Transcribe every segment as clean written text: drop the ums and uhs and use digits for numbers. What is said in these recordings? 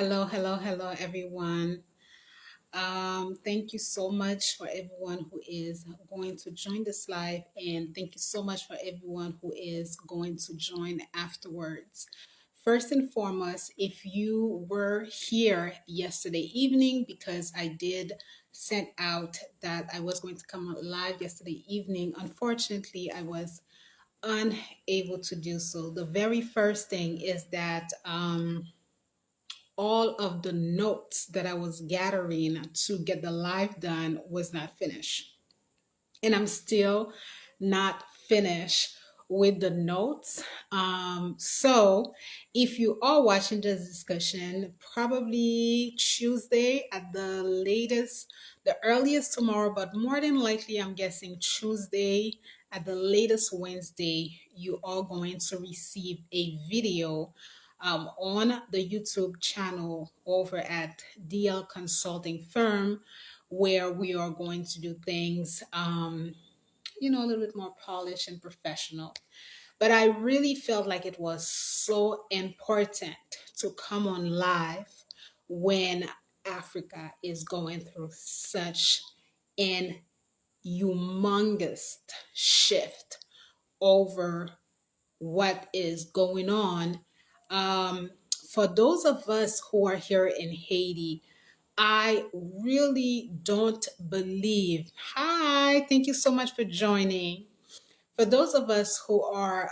Hello, hello, hello, everyone. Thank you so much for everyone who is going to join this live, and thank you so much for everyone who is going to join afterwards. First and foremost, if you were here yesterday evening, because I did send out that I was going to come live yesterday evening, unfortunately, I was unable to do so. The very first thing is that all of the notes that I was gathering to get the live done was not finished. And I'm still not finished with the notes. So if you are watching this discussion, probably Tuesday at the latest, the earliest tomorrow, but more than likely, I'm guessing Tuesday at the latest Wednesday, you are going to receive a video on the YouTube channel over at DL Consulting Firm, where we are going to do things, a little bit more polished and professional. But I really felt like it was so important to come on live when Africa is going through such an humongous shift over what is going on. Um, for those of us who are here in Haiti, I really don't believe. Hi, thank you so much for joining. For those of us who are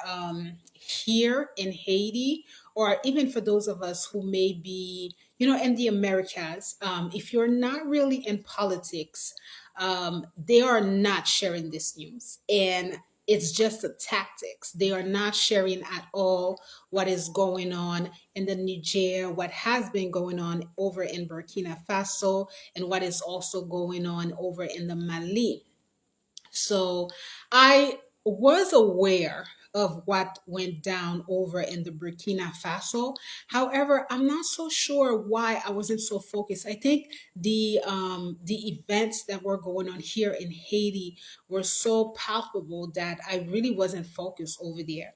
here in Haiti, or even for those of us who may be, in the Americas, if you're not really in politics, they are not sharing this news. And it's just the tactics. They are not sharing at all what is going on in the Niger, what has been going on over in Burkina Faso, and what is also going on over in the Mali. So I was aware of what went down over in the Burkina Faso. However, I'm not so sure why I wasn't so focused. I think the events that were going on here in Haiti were so palpable that I really wasn't focused over there.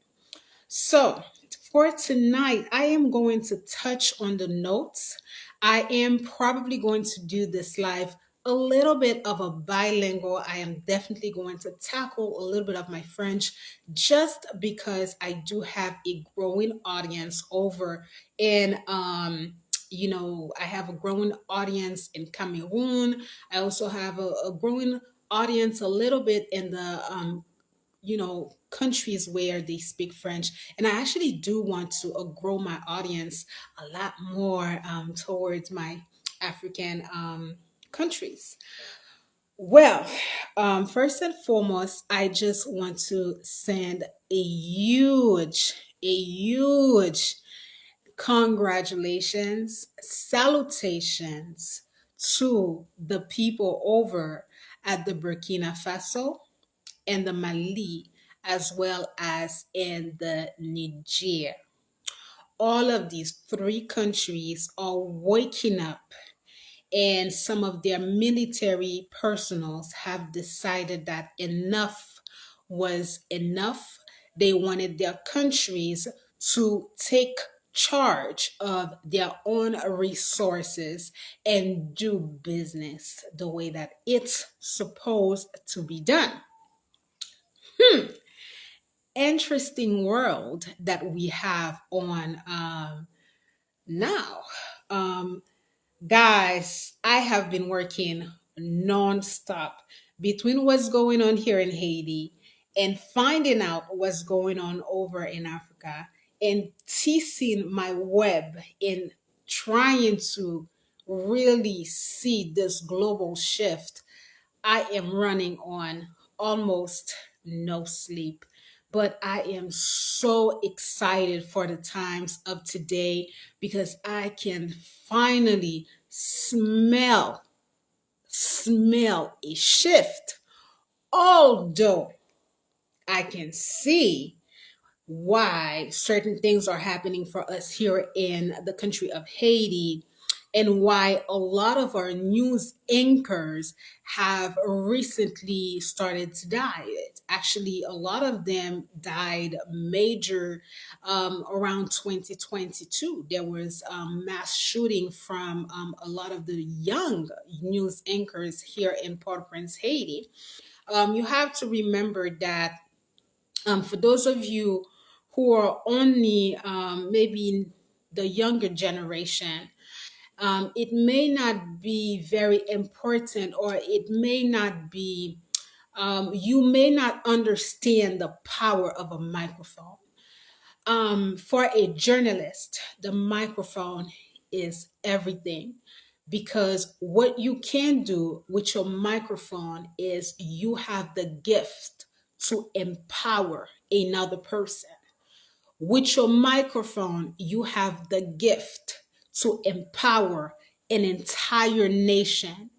So, for tonight, I am going to touch on the notes. I am probably going to do this live a little bit of a bilingual. I am definitely going to tackle a little bit of my French just because I do have a growing audience over in I have a growing audience in Cameroon. I also have a growing audience a little bit in the countries where they speak French. And I actually do want to grow my audience a lot more towards my African countries. Well, first and foremost, I just want to send a huge congratulations, salutations to the people over at the Burkina Faso and the Mali, as well as in the Niger. All of these three countries are waking up, and some of their military personals have decided that enough was enough. They wanted their countries to take charge of their own resources and do business the way that it's supposed to be done. Interesting world that we have on now. Um, Guys, I have been working nonstop between what's going on here in Haiti and finding out what's going on over in Africa and teasing my web in trying to really see this global shift. I am running on almost no sleep, but I am so excited for the times of today because I can finally smell a shift. Although I can see why certain things are happening for us here in the country of Haiti, and why a lot of our news anchors have recently started to die. Actually, a lot of them died major around 2022. There was mass shooting from a lot of the young news anchors here in Port-au-Prince, Haiti. You have to remember that for those of you who are only maybe the younger generation, it may not be very important, or it may not be, you may not understand the power of a microphone. For a journalist, the microphone is everything, because what you can do with your microphone is you have the gift to empower another person. With your microphone, you have the gift to empower an entire nation.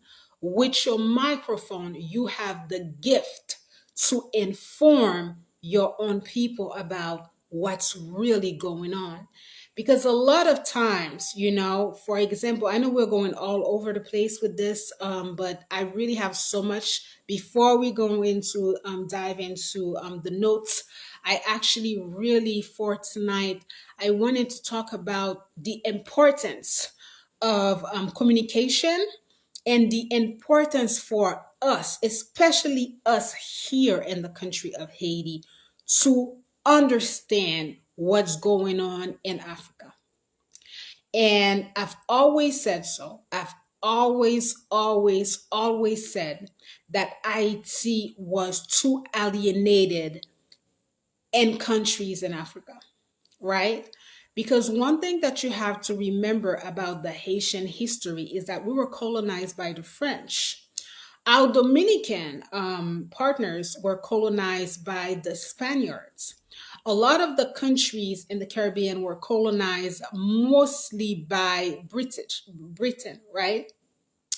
With your microphone, you have the gift to inform your own people about what's really going on. Because a lot of times, for example, I know we're going all over the place with this, but I really have so much. Before we go into dive into the notes, I actually really, for tonight, I wanted to talk about the importance of communication, and the importance for us, especially us here in the country of Haiti, to understand what's going on in Africa. And I've always said so. I've always said that IT was too alienated in countries in Africa, right? Because one thing that you have to remember about the Haitian history is that we were colonized by the French. Our Dominican partners were colonized by the Spaniards. A lot of the countries in the Caribbean were colonized mostly by Britain, right?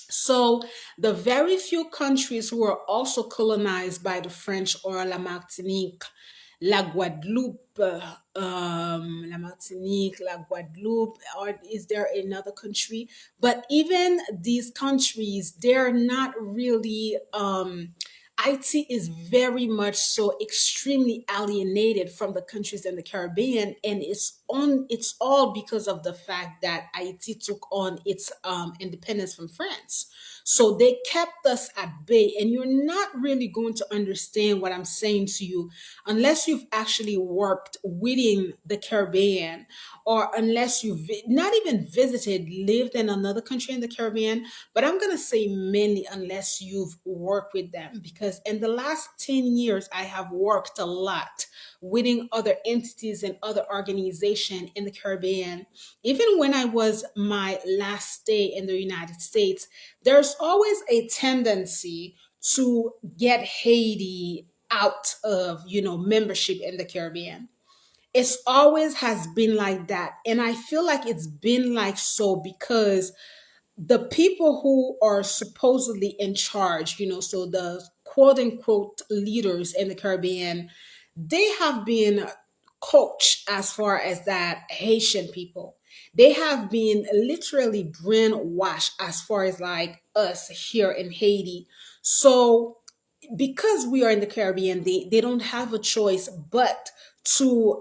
So the very few countries who were also colonized by the French or La Martinique, La Guadeloupe, La Martinique, La Guadeloupe, or is there another country? But even these countries, they're not really. IT is very much so extremely alienated from the countries in the Caribbean, and it's all because of the fact that IT took on its independence from France. So they kept us at bay, and you're not really going to understand what I'm saying to you unless you've actually worked within the Caribbean, or unless you've not even visited, lived in another country in the Caribbean. But I'm going to say mainly unless you've worked with them, because in the last 10 years, I have worked a lot within other entities and other organizations in the Caribbean. Even when I was my last stay in the United States, there's always a tendency to get Haiti out of, membership in the Caribbean. It's always has been like that. And I feel like it's been like so because the people who are supposedly in charge, so the quote unquote leaders in the Caribbean, they have been coached as far as that Haitian people. They have been literally brainwashed as far as like us here in Haiti. So because we are in the Caribbean, they don't have a choice but to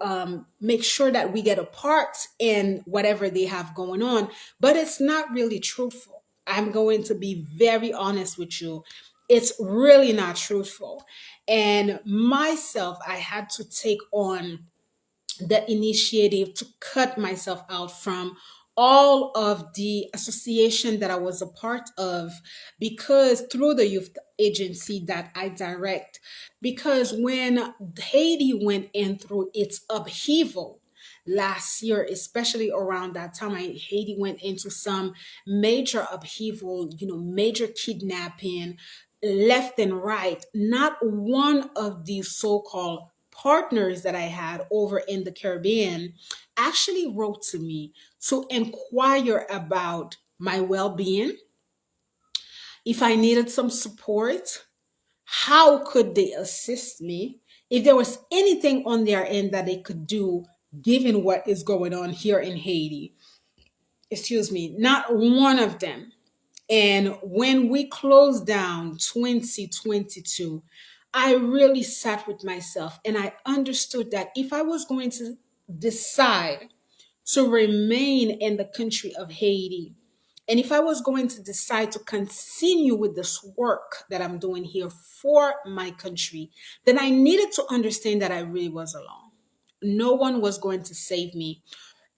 make sure that we get a part in whatever they have going on. But it's not really truthful. I'm going to be very honest with you. It's really not truthful. And myself, I had to take on the initiative to cut myself out from all of the association that I was a part of, because through the youth agency that I direct, because when Haiti went in through its upheaval last year, especially around that time, Haiti went into some major upheaval, major kidnapping left and right. Not one of these so-called partners that I had over in the Caribbean actually wrote to me to inquire about my well being, if I needed some support, how could they assist me, if there was anything on their end that they could do given what is going on here in Haiti. excuse me, not one of them. And when we closed down 2022, I really sat with myself and I understood that if I was going to decide to remain in the country of Haiti, and if I was going to decide to continue with this work that I'm doing here for my country, then I needed to understand that I really was alone. No one was going to save me,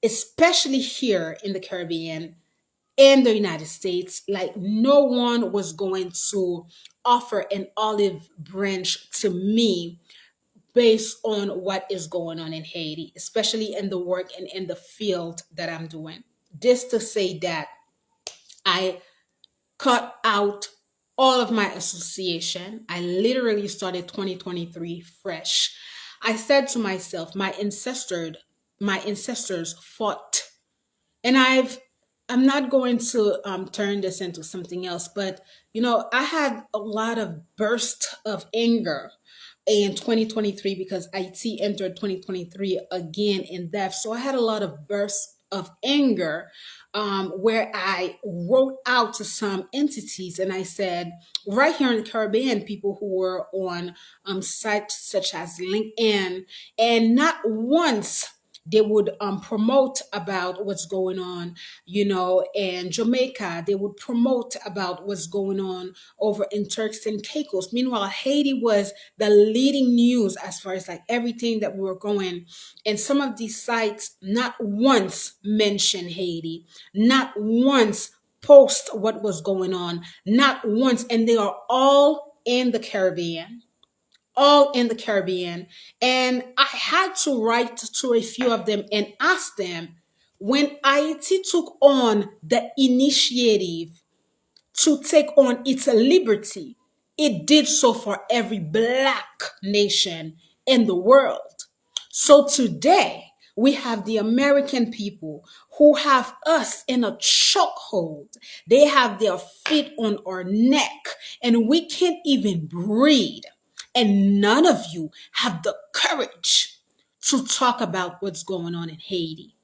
especially here in the Caribbean in the United States. Like, no one was going to offer an olive branch to me based on what is going on in Haiti, especially in the work and in the field that I'm doing. This to say that I cut out all of my association. I literally started 2023 fresh. I said to myself, my ancestors fought, and I'm not going to turn this into something else, but I had a lot of burst of anger in 2023 because IT entered 2023 again in depth. So I had a lot of bursts of anger, where I wrote out to some entities and I said, right here in the Caribbean, people who were on sites such as LinkedIn, and not once they would promote about what's going on, in Jamaica. They would promote about what's going on over in Turks and Caicos. Meanwhile, Haiti was the leading news as far as like everything that we were going. And some of these sites not once mentioned Haiti, not once post what was going on, not once. And they are all in the Caribbean, all in the Caribbean. And I had to write to a few of them and ask them, when Haiti took on the initiative to take on its liberty, it did so for every black nation in the world. So today, we have the American people who have us in a chokehold. They have their feet on our neck, and we can't even breathe. And none of you have the courage to talk about what's going on in Haiti.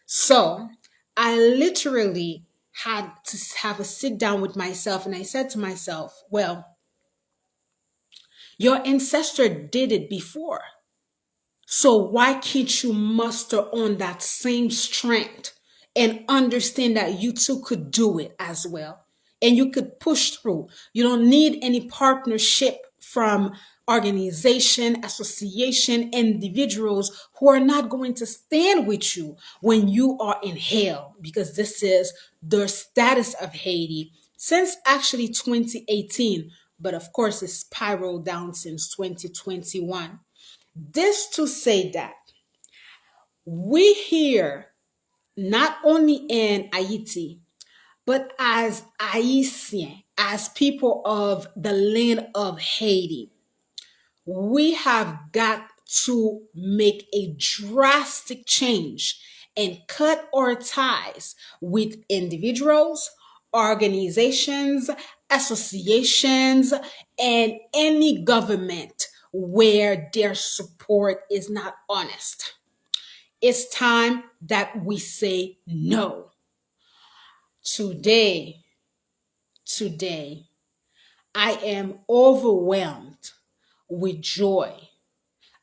So I literally had to have a sit down with myself, and I said to myself, well, your ancestor did it before. So why can't you muster on that same strength and understand that you too could do it as well? And you could push through. You don't need any partnership from organization, association, individuals who are not going to stand with you when you are in hell, because this is the status of Haiti since actually 2018. But of course, it's spiraled down since 2021. This to say that we here, not only in Haiti, but as Haitian, as people of the land of Haiti, we have got to make a drastic change and cut our ties with individuals, organizations, associations, and any government where their support is not honest. It's time that we say no. Today, today, I am overwhelmed with joy.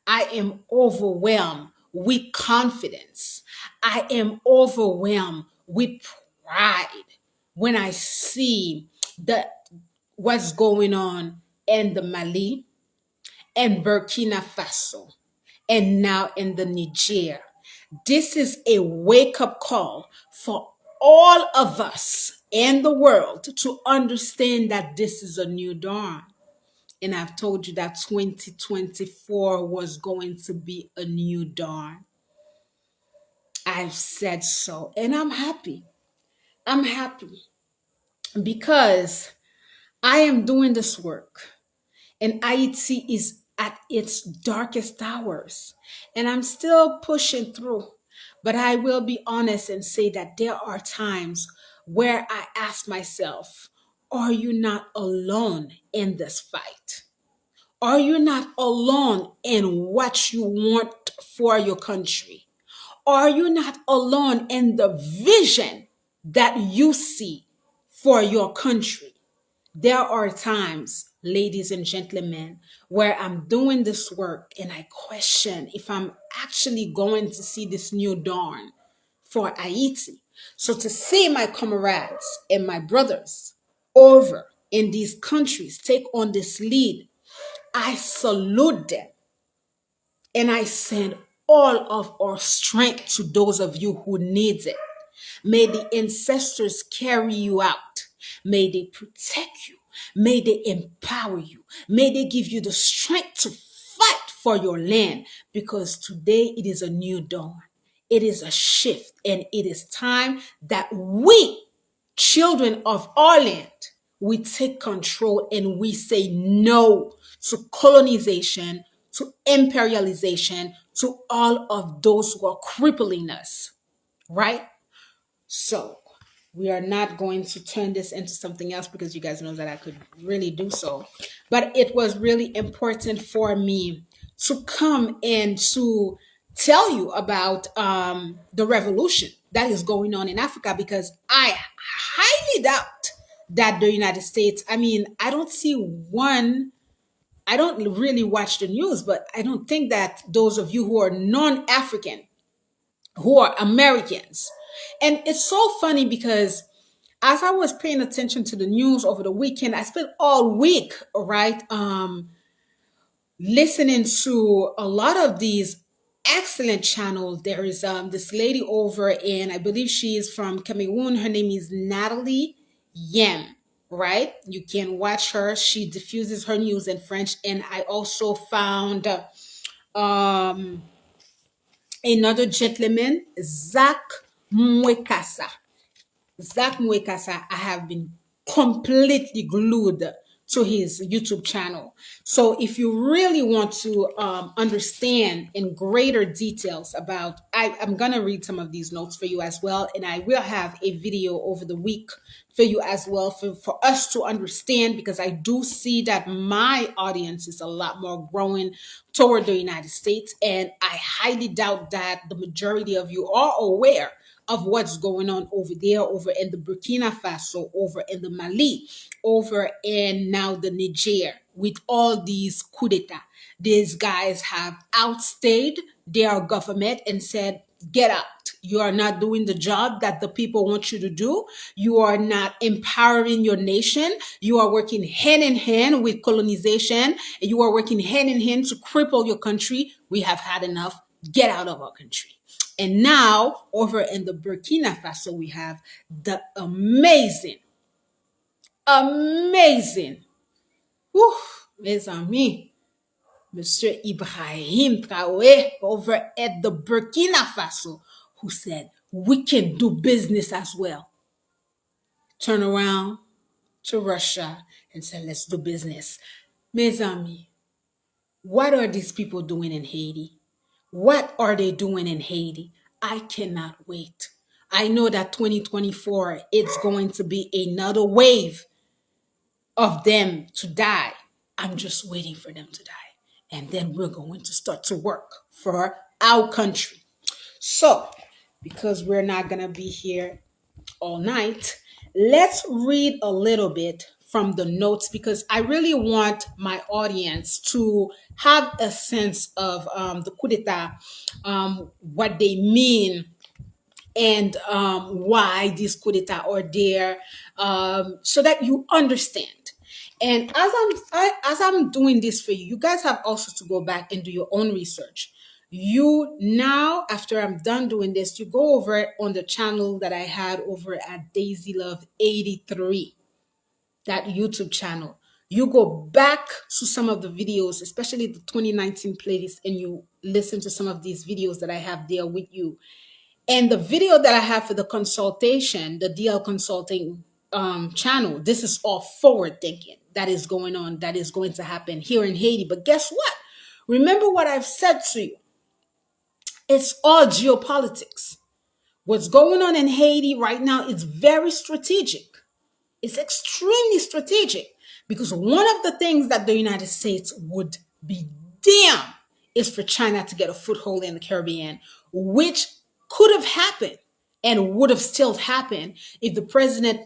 I am overwhelmed with confidence. I am overwhelmed with pride when I see that what's going on in the Mali and Burkina Faso and now in the Niger. This is a wake up call for all of us in the world to understand that this is a new dawn. And I've told you that 2024 was going to be a new dawn. I've said so. And I'm happy. I'm happy because I am doing this work, and IT is at its darkest hours. And I'm still pushing through. But I will be honest and say that there are times where I ask myself, are you not alone in this fight? Are you not alone in what you want for your country? Are you not alone in the vision that you see for your country. There are times, ladies and gentlemen, where I'm doing this work and I question if I'm actually going to see this new dawn for Haiti. So to see my comrades and my brothers over in these countries take on this lead, I salute them and I send all of our strength to those of you who needs it. May the ancestors carry you out. May they protect you. May they empower you. May they give you the strength to fight for your land, because today it is a new dawn. It is a shift, and it is time that we, children of our land, we take control and we say no to colonization, to imperialization, to all of those who are crippling us, right? So we are not going to turn this into something else, because you guys know that I could really do so. But it was really important for me to come and to tell you about the revolution that is going on in Africa, because I highly doubt that the United States, I mean, I don't see one. I don't really watch the news, but I don't think that those of you who are non African, who are Americans. And it's so funny because as I was paying attention to the news over the weekend, I spent all week, right, listening to a lot of these excellent channels. There is this lady over in, I believe she is from Cameroon. Her name is Natalie Yem, right? You can watch her. She diffuses her news in French. And I also found um, another gentleman, Zach Mwekasa. Zach Mwekasa, I have been completely glued to his YouTube channel. So if you really want to understand in greater details about, I'm going to read some of these notes for you as well. And I will have a video over the week for you as well, for us to understand, because I do see that my audience is a lot more growing toward the United States. And I highly doubt that the majority of you are aware of what's going on over there, over in the Burkina Faso, over in the Mali, over in now the Niger, with all these coup d'etat. These guys have outstayed their government and said, get out. You are not doing the job that the people want you to do. You are not empowering your nation. You are working hand in hand with colonization. You are working hand in hand to cripple your country. We have had enough. Get out of our country. And now, over in the Burkina Faso, we have the amazing, whew, mes amis, Monsieur Ibrahim Traoré over at the Burkina Faso, who said, we can do business as well. Turn around to Russia and say, let's do business. Mes amis, what are these people doing in Haiti? What are they doing in Haiti? I cannot wait. I know that 2024, it's going to be another wave of them to die. I'm just waiting for them to die. And then we're going to start to work for our country. So, because we're not going to be here all night, let's read a little bit from the notes, because I really want my audience to have a sense of the coup d'etat, what they mean, and why these coup d'etat are there, so that you understand. And as I'm doing this for you, you guys have also to go back and do your own research. You now, after I'm done doing this, you go over on the channel that I had over at Daisy Love 83, that YouTube channel. You go back to some of the videos, especially the 2019 playlist, and you listen to some of these videos that I have there with you. And the video that I have for the consultation, the DL Consulting channel, this is all forward thinking that is going on, that is going to happen here in Haiti. But guess what? Remember what I've said to you. It's all geopolitics. What's going on in Haiti right now is very strategic. It's extremely strategic, because one of the things that the United States would be damn is for China to get a foothold in the Caribbean, which could have happened and would have still happened if the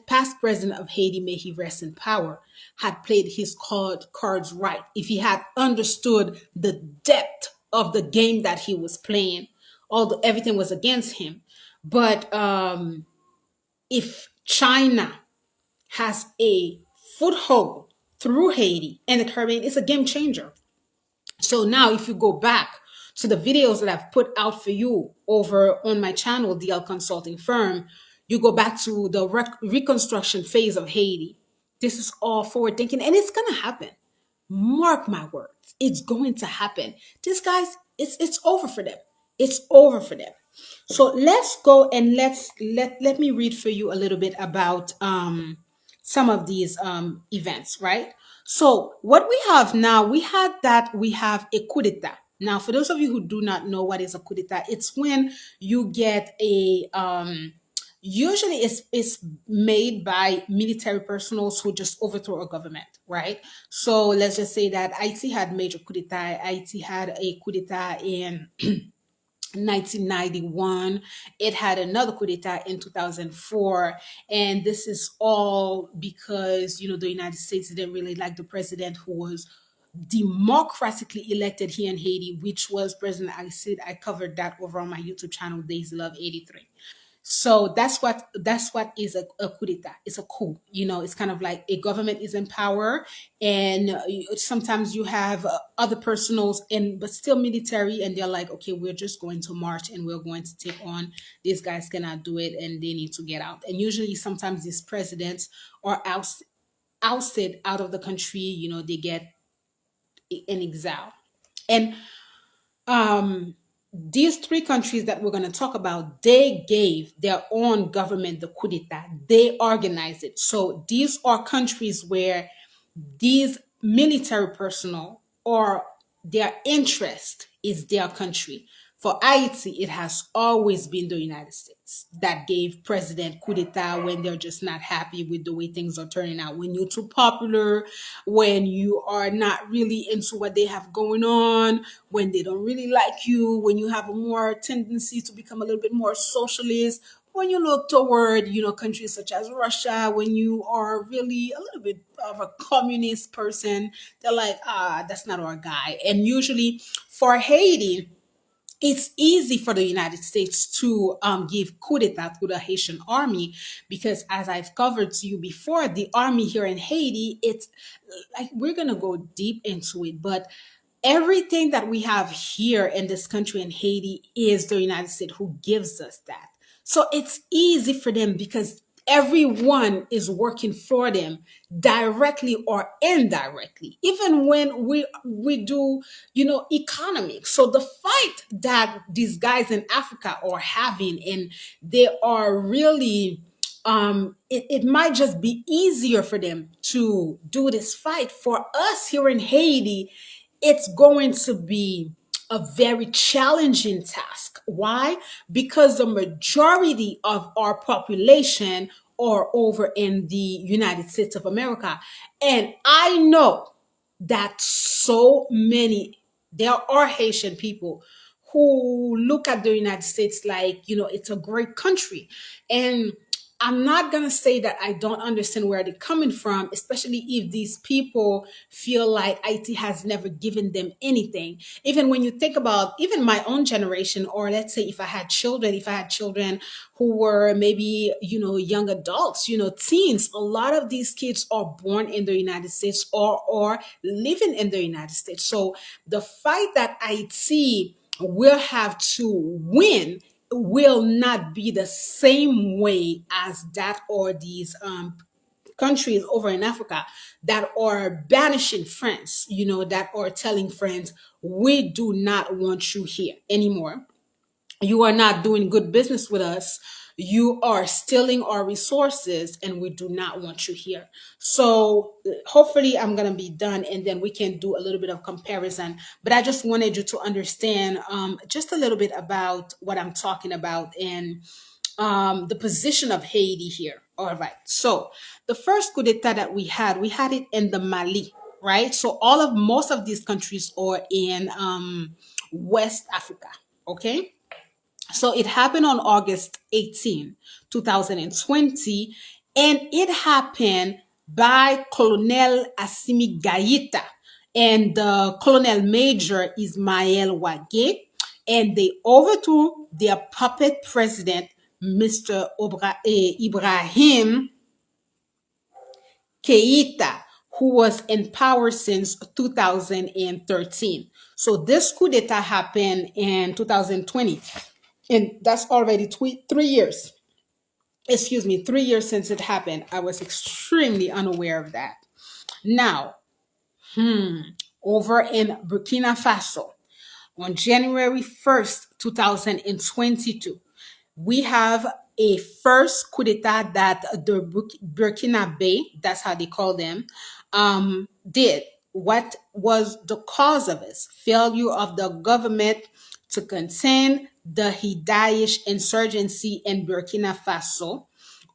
past president of Haiti, may he rest in power, had played his cards right, if he had understood the depth of the game that he was playing, although everything was against him. But if China has a foothold through Haiti and the Caribbean, it's a game changer. So now, if you go back to the videos that I've put out for you over on my channel, DL Consulting Firm, you go back to the reconstruction phase of Haiti. This is all forward thinking, and it's going to happen. Mark my words, it's going to happen. These guys, it's over for them. It's over for them. So let's go and let me read for you a little bit about some of these events, right? So what we have now, we have a coup d'etat. Now, for those of you who do not know what is a coup d'etat, it's when you get a usually it's made by military personals who just overthrow a government, right? So let's just say that Haiti had major coup d'etat. Haiti had a coup d'etat in 1991. It had another coup d'etat in 2004, and this is all because the United States didn't really like the president who was democratically elected here in Haiti, which was President Aristide. I covered that over on my YouTube channel, Days Love 83. So that's what is a coup d'etat. It's a coup. It's kind of like a government is in power, and sometimes you have other personals and but still military, and they're like, okay, we're just going to march and we're going to take on. These guys cannot do it, and they need to get out. And usually, sometimes these presidents are ousted out of the country. They get in exile, and um these three countries that we're going to talk about, they gave their own government the coup d'etat. They organized it. So these are countries where these military personnel or their interest is their country. For Haiti, it has always been the United States that gave president coup d'etat when they're just not happy with the way things are turning out. When you're too popular, when you are not really into what they have going on, when they don't really like you, when you have a more tendency to become a little bit more socialist, when you look toward countries such as Russia, when you are really a little bit of a communist person, they're like, that's not our guy. And usually for Haiti, it's easy for the United States to give coup d'etat to the Haitian army because, as I've covered to you before, the army here in Haiti, it's like we're gonna go deep into it, but everything that we have here in this country in Haiti is the United States who gives us that. So it's easy for them because everyone is working for them directly or indirectly, even when we do economics. So the fight that these guys in Africa are having, and they are really it might just be easier for them to do this fight. For us here in Haiti, it's going to be a very challenging task. Why? Because the majority of our population are over in the United States of America. And I know that there are Haitian people who look at the United States like, it's a great country. And I'm not going to say that I don't understand where they're coming from, especially if these people feel like IT has never given them anything. Even when you think about even my own generation, or let's say if I had children who were maybe, young adults, teens, a lot of these kids are born in the United States or living in the United States. So the fight that IT will have to win will not be the same way as that or these countries over in Africa that are banishing friends, that are telling friends, we do not want you here anymore. You are not doing good business with us. You are stealing our resources and we do not want you here. So hopefully I'm going to be done and then we can do a little bit of comparison. But I just wanted you to understand just a little bit about what I'm talking about and the position of Haiti here. All right. So the first coup d'etat that we had it in the Mali, right? So most of these countries are in West Africa. Okay. So it happened on August 18, 2020, and it happened by Colonel Assimi Gaita and the Colonel Major Ismael Wage, and they overthrew their puppet president, Mr. Ibrahim Keita, who was in power since 2013. So this coup d'etat happened in 2020, and that's already 3 years. Excuse me, 3 years since it happened. I was extremely unaware of that. Now, over in Burkina Faso, on January 1st, 2022, we have a first coup d'etat that the Burkina Bay, that's how they call them, did. What was the cause of it? Failure of the government to contain the Hidaish insurgency in Burkina Faso,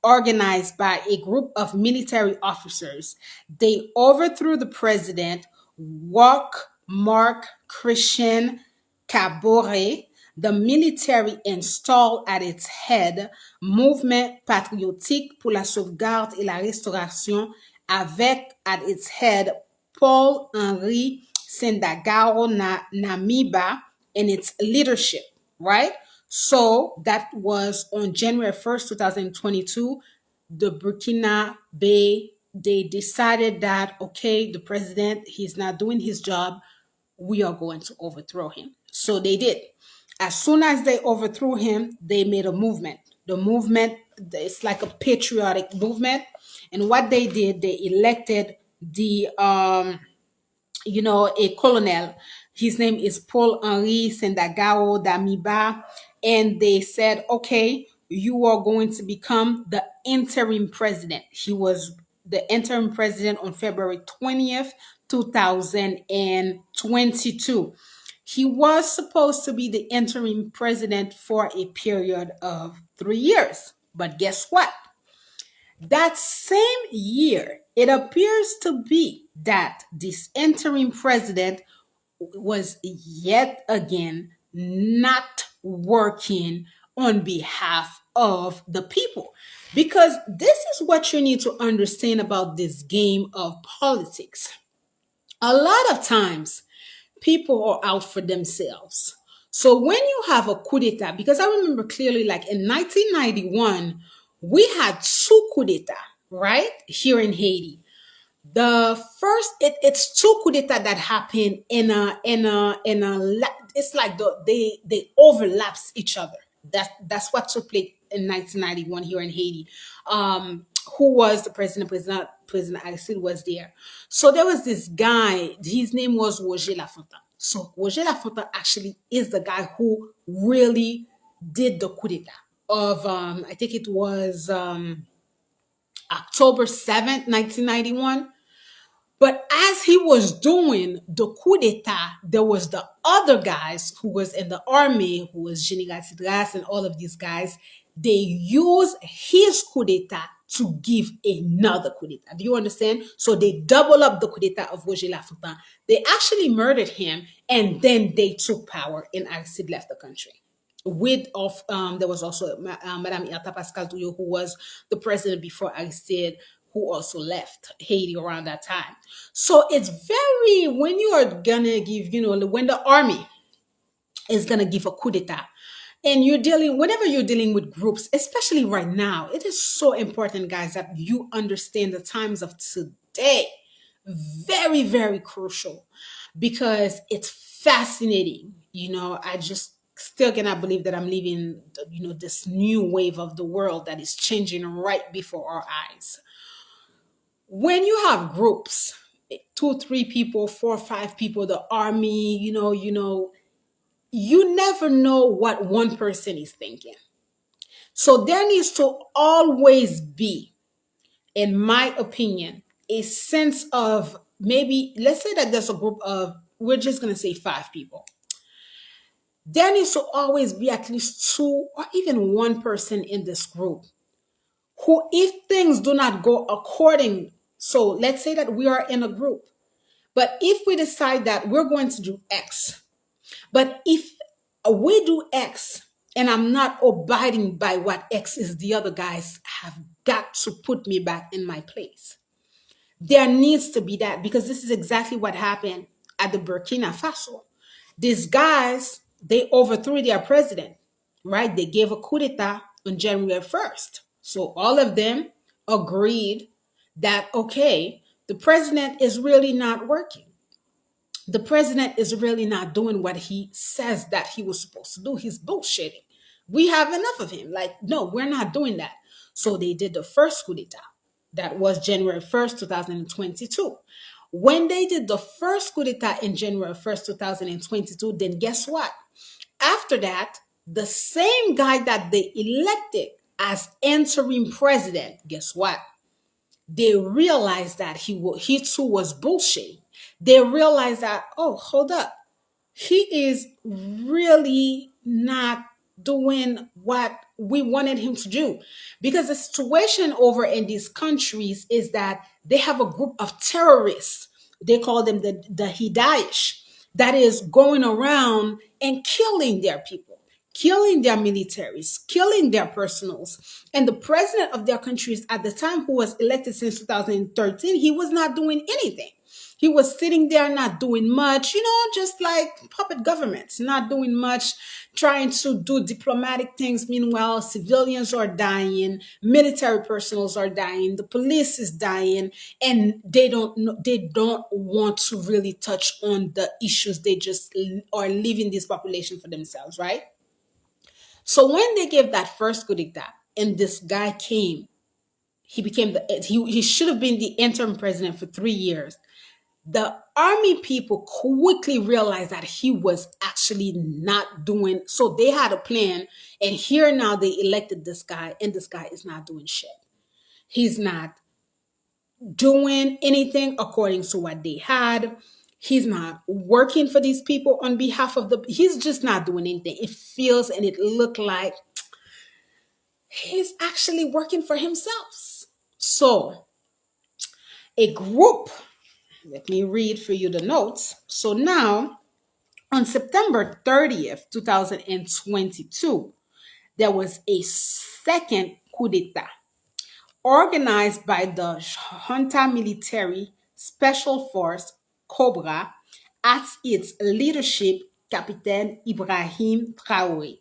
organized by a group of military officers. They overthrew the president, Wok Mark Christian Kabore. The military installed at its head Mouvement Patriotique pour la Sauvegarde et la Restauration, avec at its head Paul-Henri Sendagaro Namiba in its leadership, right? So that was on January 1st, 2022. The Burkina Bay, they decided that, okay, the president, he's not doing his job. We are going to overthrow him. So they did. As soon as they overthrew him, they made a movement. The movement, it's like a patriotic movement. And what they did, they elected the a colonel. His name is Paul Henri Sendagao Damiba. And they said, okay, you are going to become the interim president. He was the interim president on February 20th, 2022. He was supposed to be the interim president for a period of 3 years. But guess what? That same year, it appears to be that this interim president was yet again not working on behalf of the people. Because this is what you need to understand about this game of politics. A lot of times, people are out for themselves. So when you have a coup d'etat, because I remember clearly, like in 1991, we had two coup d'etat, right, here in Haiti. The first, it's two coup d'etat that happened it's like they overlaps each other. That's what took place in 1991 here in Haiti. Who was the president? President Aristide was there. So there was this guy. His name was Roger Lafontaine. So Roger Lafontaine actually is the guy who really did the coup d'etat of I think it was October 7th, 1991. But as he was doing the coup d'etat, there was the other guys who was in the army, who was General Tidras and all of these guys. They used his coup d'etat to give another coup d'etat. Do you understand? So they double up the coup d'etat of Roger Lafontaine. They actually murdered him, and then they took power, and Aristide left the country. There was also Madame Erta Pascal Touyo, who was the president before Aristide, who also left Haiti around that time. So it's very, when you are gonna give, when the army is gonna give a coup d'etat, and whenever you're dealing with groups, especially right now, it is so important, guys, that you understand the times of today. Very, very crucial, because it's fascinating. I just still cannot believe that I'm living, this new wave of the world that is changing right before our eyes. When you have groups, two, three people, four, five people, the army, you never know what one person is thinking. So there needs to always be, in my opinion, a sense of, maybe, let's say that there's a group of, we're just going to say five people. There needs to always be at least two or even one person in this group who, if things do not go according, so let's say that we are in a group, but if we decide that we're going to do X, but if we do X and I'm not abiding by what X is, the other guys have got to put me back in my place. There needs to be that, because this is exactly what happened at the Burkina Faso. These guys, they overthrew their president, right? They gave a coup d'etat on January 1st. So all of them agreed that, okay, the president is really not working. The president is really not doing what he says that he was supposed to do. He's bullshitting. We have enough of him. Like, no, we're not doing that. So they did the first coup d'etat. That was January 1st, 2022. When they did the first coup d'etat in January 1st, 2022, then guess what? After that, the same guy that they elected as interim president, guess what? They realized that he too was bullshit. They realized that, oh, hold up, he is really not doing what we wanted him to do. Because the situation over in these countries is that they have a group of terrorists. They call them the Hidaish, that is going around and killing their people, killing their militaries, killing their personals. And the president of their countries at the time, who was elected since 2013, he was not doing anything. He was sitting there not doing much, just like puppet governments, not doing much, trying to do diplomatic things. Meanwhile, civilians are dying, military personnel are dying, the police is dying, and they don't want to really touch on the issues. They just are leaving this population for themselves, right? So when they gave that first coup d'etat and this guy came, he became he should have been the interim president for 3 years. The army people quickly realized that he was actually not doing, so they had a plan, and here now they elected this guy, and this guy is not doing shit. He's not doing anything according to what they had. He's not working for these people on behalf of he's just not doing anything. It feels and it looked like he's actually working for himself. So a group, let me read for you the notes. So now, on September 30th, 2022, there was a second coup d'etat organized by the junta military special force Cobra at its leadership, Captain Ibrahim Traoré.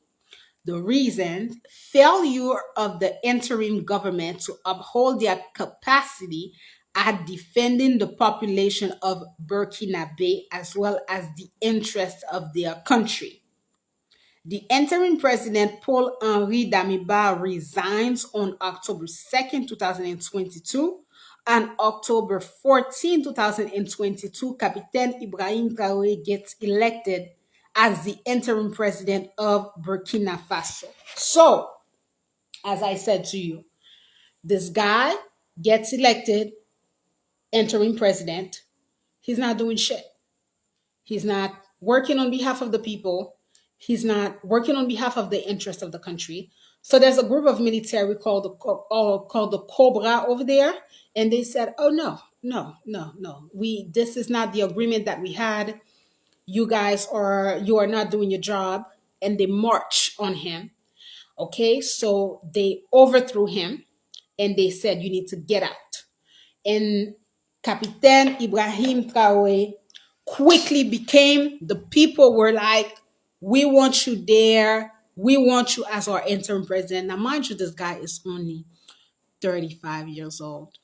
The reason: failure of the interim government to uphold their capacity at defending the population of Burkina as well as the interests of their country. The interim president, Paul Henri Damiba, resigns on October 2nd, 2022. On October 14, 2022, Captain Ibrahim Traoré gets elected as the interim president of Burkina Faso. So, as I said to you, this guy gets elected interim president. He's not doing shit. He's not working on behalf of the people. He's not working on behalf of the interest of the country. So there's a group of military called the Cobra over there, and they said, "Oh no, no, no, no. This is not the agreement that we had. You are not doing your job," and they march on him. Okay, so they overthrew him, and they said, "You need to get out." And Captain Ibrahim Traoré quickly became, the people were like, "We want you there. We want you as our interim president." Now, mind you, this guy is only 35 years old.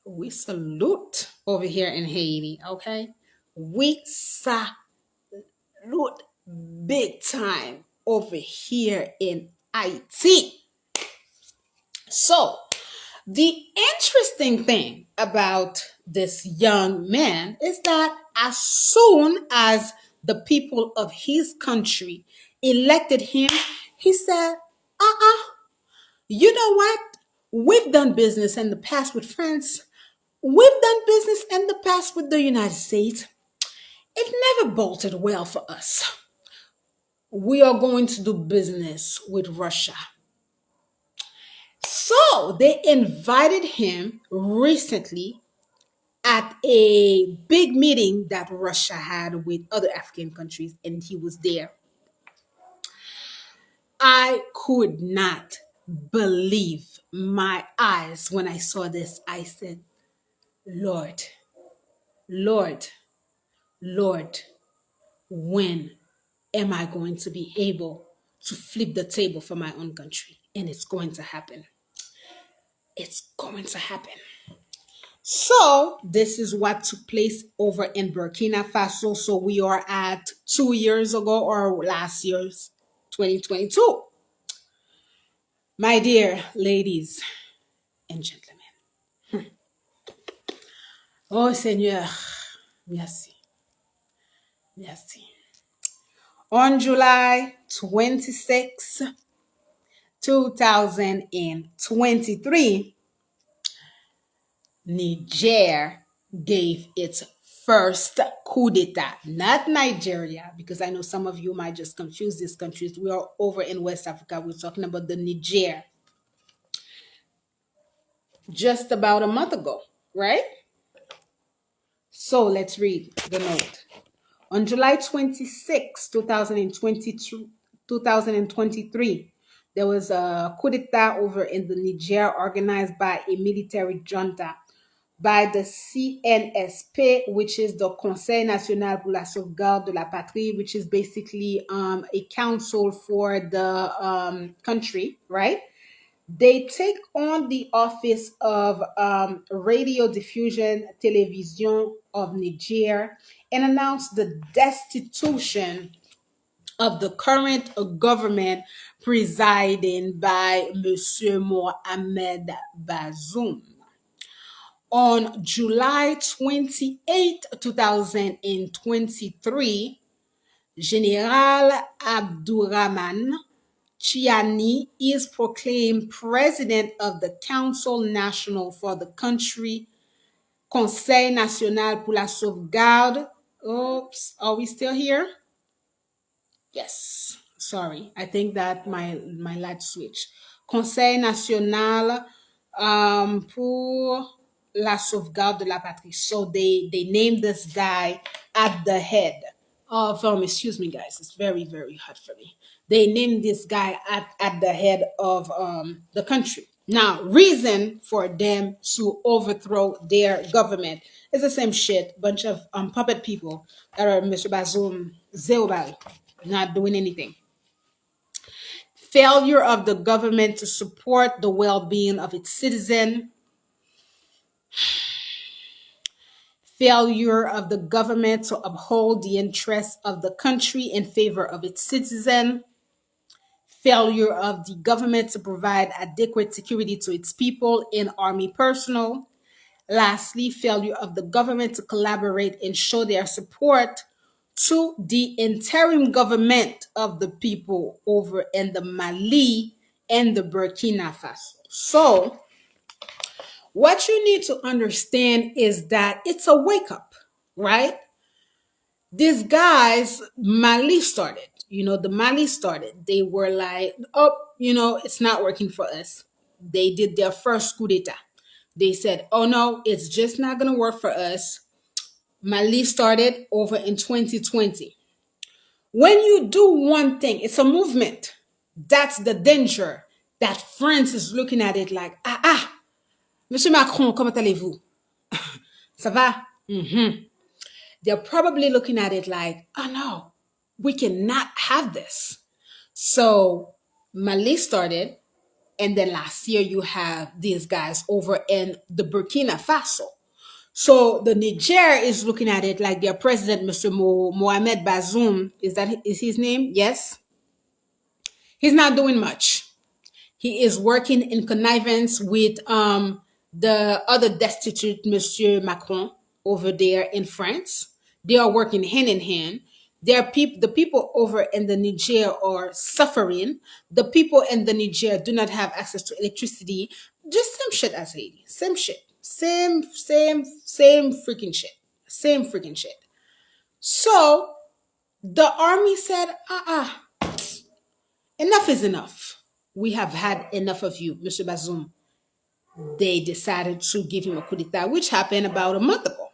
We salute over here in Haiti, okay? We salute big time over here in IT. So, the interesting thing about this young man is that as soon as the people of his country elected him, he said, you know what? We've done business in the past with France. We've done business in the past with the United States. It never bolted well for us. We are going to do business with Russia. So they invited him recently at a big meeting that Russia had with other African countries, and he was there. I could not believe my eyes when I saw this. I said, Lord, Lord, Lord, when am I going to be able to flip the table for my own country? And it's going to happen. It's going to happen. So, this is what took place over in Burkina Faso. So, we are at 2 years ago or last year's 2022. My dear ladies and gentlemen. Oh, Seigneur. Merci. Merci. On July 26, 2023, Niger gave its first coup d'etat, not Nigeria, because I know some of you might just confuse these countries. We are over in West Africa. We're talking about the Niger just about a month ago, right? So let's read the note. On July 26, 2022, 2023, there was a coup d'etat over in the Niger organized by a military junta by the CNSP, which is the Conseil National pour la Sauvegarde de la Patrie, which is basically a council for the country, right? They take on the office of Radio Diffusion Television of Niger and announce the destitution of the current government presiding by Monsieur Mohamed Bazoum. On July 28, 2023, General Abdurrahman Chiani is proclaimed president of the Council National for the country, Conseil National pour la Sauvegarde. Oops, are we still here? Yes. Sorry, I think that my light switched. Conseil National pour la Sauvegarde de la Patrie. So they named this guy at the head of excuse me guys, it's very, very hot for me. They named this guy at the head of the country. Now, reason for them to overthrow their government is the same shit. Bunch of puppet people that are Mr. Bazoum Zeobal, not doing anything. Failure of the government to support the well-being of its citizen. Failure of the government to uphold the interests of the country in favor of its citizen. Failure of the government to provide adequate security to its people and army personnel. Lastly, failure of the government to collaborate and show their support to the interim government of the people over in the Mali and the Burkina Faso. So, what you need to understand is that it's a wake up, right? These guys, Mali started, the Mali started. They were like, oh, it's not working for us. They did their first coup d'etat. They said, oh no, it's just not going to work for us. Mali started over in 2020. When you do one thing, it's a movement. That's the danger that France is looking at it like, Monsieur Macron, comment allez-vous? Ça va? They're probably looking at it like, oh no, we cannot have this. So Mali started, and then last year you have these guys over in the Burkina Faso. So the Niger is looking at it like their president, Mr. Mohamed Bazoum, is his name? Yes. He's not doing much. He is working in connivance with the other destitute Monsieur Macron over there in France. They are working hand in hand. The people over in the Niger are suffering. The people in the Niger do not have access to electricity. Just same shit as Haiti. Same shit. Same freaking shit. Same freaking shit. So the army said, enough is enough. We have had enough of you, Mr. Bazoum. They decided to give him a coup d'etat, which happened about a month ago.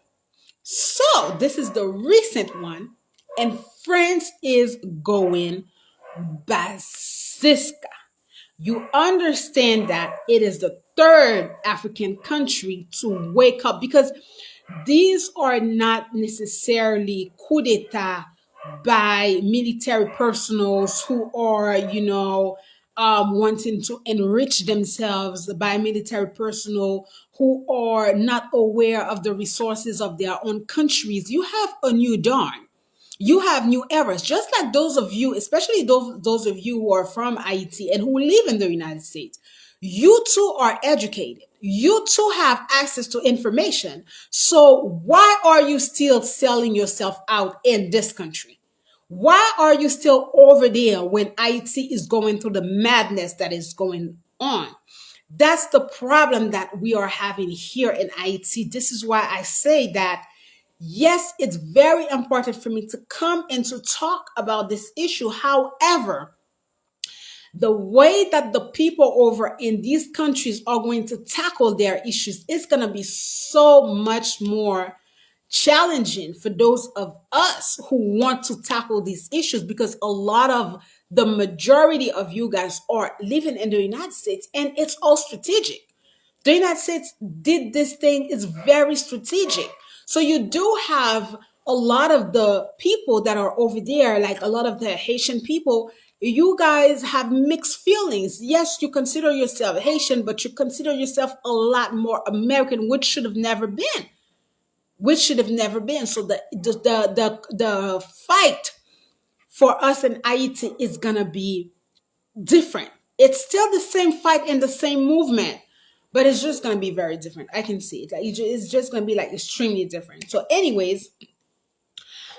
So this is the recent one, and France is going Basiska. You understand that it is the third African country to wake up, because these are not necessarily coup d'etat by military personals who are, wanting to enrich themselves, by military personnel who are not aware of the resources of their own countries. You have a new dawn, you have new eras, just like those of you, especially those of you who are from Haiti and who live in the United States. You too are educated. You too have access to information. So why are you still selling yourself out in this country? Why are you still over there when Haiti is going through the madness that is going on? That's the problem that we are having here in Haiti. This is why I say that yes, it's very important for me to come and to talk about this issue. However, the way that the people over in these countries are going to tackle their issues is going to be so much more challenging for those of us who want to tackle these issues, because a lot of the majority of you guys are living in the United States, and it's all strategic. The United States did this thing, is very strategic. So you do have a lot of the people that are over there, like a lot of the Haitian people. You guys have mixed feelings. Yes, you consider yourself Haitian, but you consider yourself a lot more American, which should have never been. Which should have never been. So the fight for us in Haiti is gonna be different. It's still the same fight and the same movement, but it's just going to be very different. I can see it. Like it's just going to be like extremely different. So, anyways,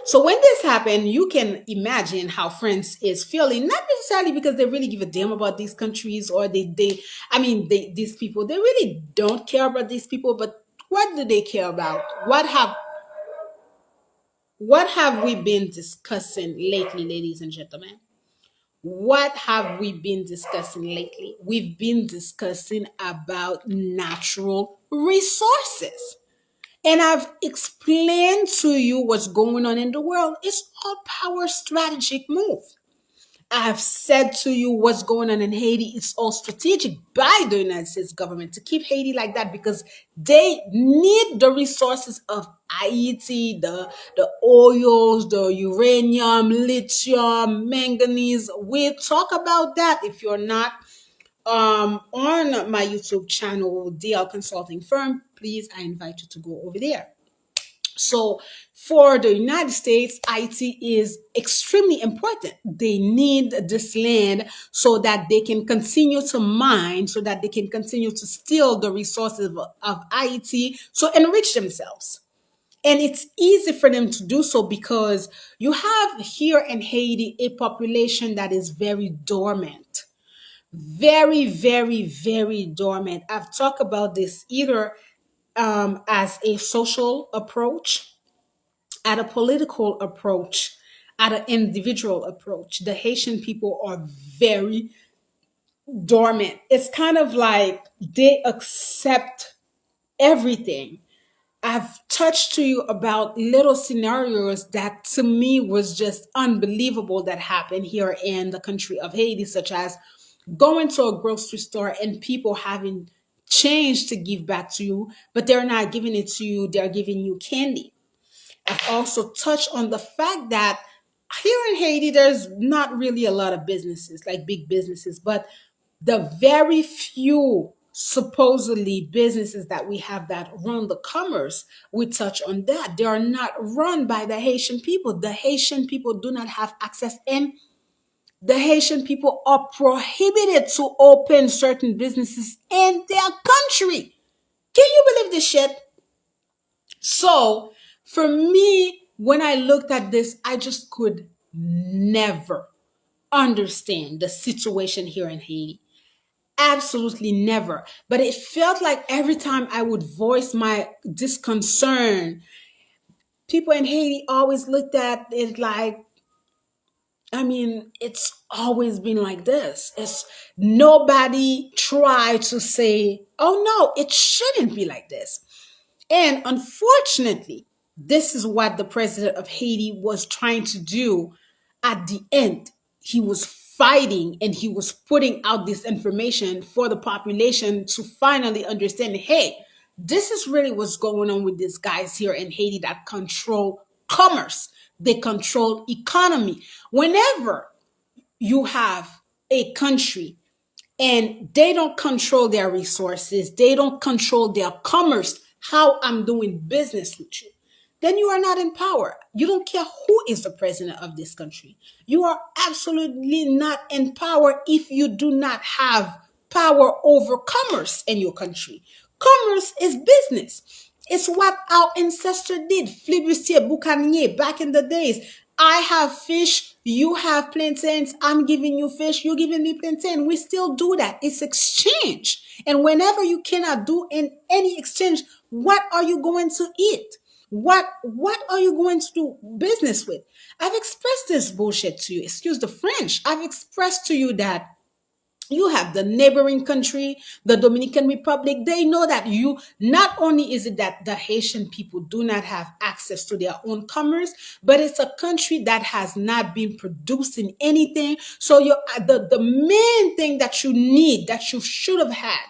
so when this happened, you can imagine how France is feeling. Not necessarily because they really give a damn about these countries, or these people. They really don't care about these people. But what do they care about? What have we been discussing lately, ladies and gentlemen? What have we been discussing lately? We've been discussing about natural resources. And I've explained to you what's going on in the world. It's all power strategic move. I've said to you what's going on in Haiti. It's all strategic by the United States government to keep Haiti like that, because they need the resources of Haiti, the oils, the uranium, lithium, manganese. We'll talk about that. If you're not on my YouTube channel, DL Consulting Firm, please, I invite you to go over there. So for the United States, IT is extremely important. They need this land so that they can continue to mine, so that they can continue to steal the resources of IT to enrich themselves. And it's easy for them to do so because you have here in Haiti a population that is very dormant. Very, very, very dormant. I've talked about this either as a social approach, at a political approach, at an individual approach. The Haitian people are very dormant. It's kind of like they accept everything. I've touched to you about little scenarios that to me was just unbelievable that happened here in the country of Haiti, such as going to a grocery store and people having change to give back to you, but they're not giving it to you, they're giving you candy. I've also touched on the fact that here in Haiti, there's not really a lot of businesses, like big businesses, but the very few supposedly businesses that we have that run the commerce, we touch on that. They are not run by the Haitian people. The Haitian people do not have access, and the Haitian people are prohibited to open certain businesses in their country. Can you believe this shit? So for me, when I looked at this, I just could never understand the situation here in Haiti. Absolutely never. But it felt like every time I would voice my disconcern, people in Haiti always looked at it like, it's always been like this. It's nobody tried to say, oh no, it shouldn't be like this. And unfortunately, this is what the president of Haiti was trying to do at the end. He was fighting and he was putting out this information for the population to finally understand, hey, this is really what's going on with these guys here in Haiti that control commerce, they control economy. Whenever you have a country and they don't control their resources, they don't control their commerce, how I'm doing business with you, then you are not in power. You don't care who is the president of this country. You are absolutely not in power if you do not have power over commerce in your country. Commerce is business. It's what our ancestor did. Flibustier, Boucanier, back in the days. I have fish, you have plantains, I'm giving you fish, you're giving me plantain. We still do that. It's exchange. And whenever you cannot do in any exchange, what are you going to eat? What are you going to do business with? I've expressed this bullshit to you. Excuse the French. I've expressed to you that you have the neighboring country, the Dominican Republic. They know that you, not only is it that the Haitian people do not have access to their own commerce, but it's a country that has not been producing anything. So the main thing that you need, that you should have had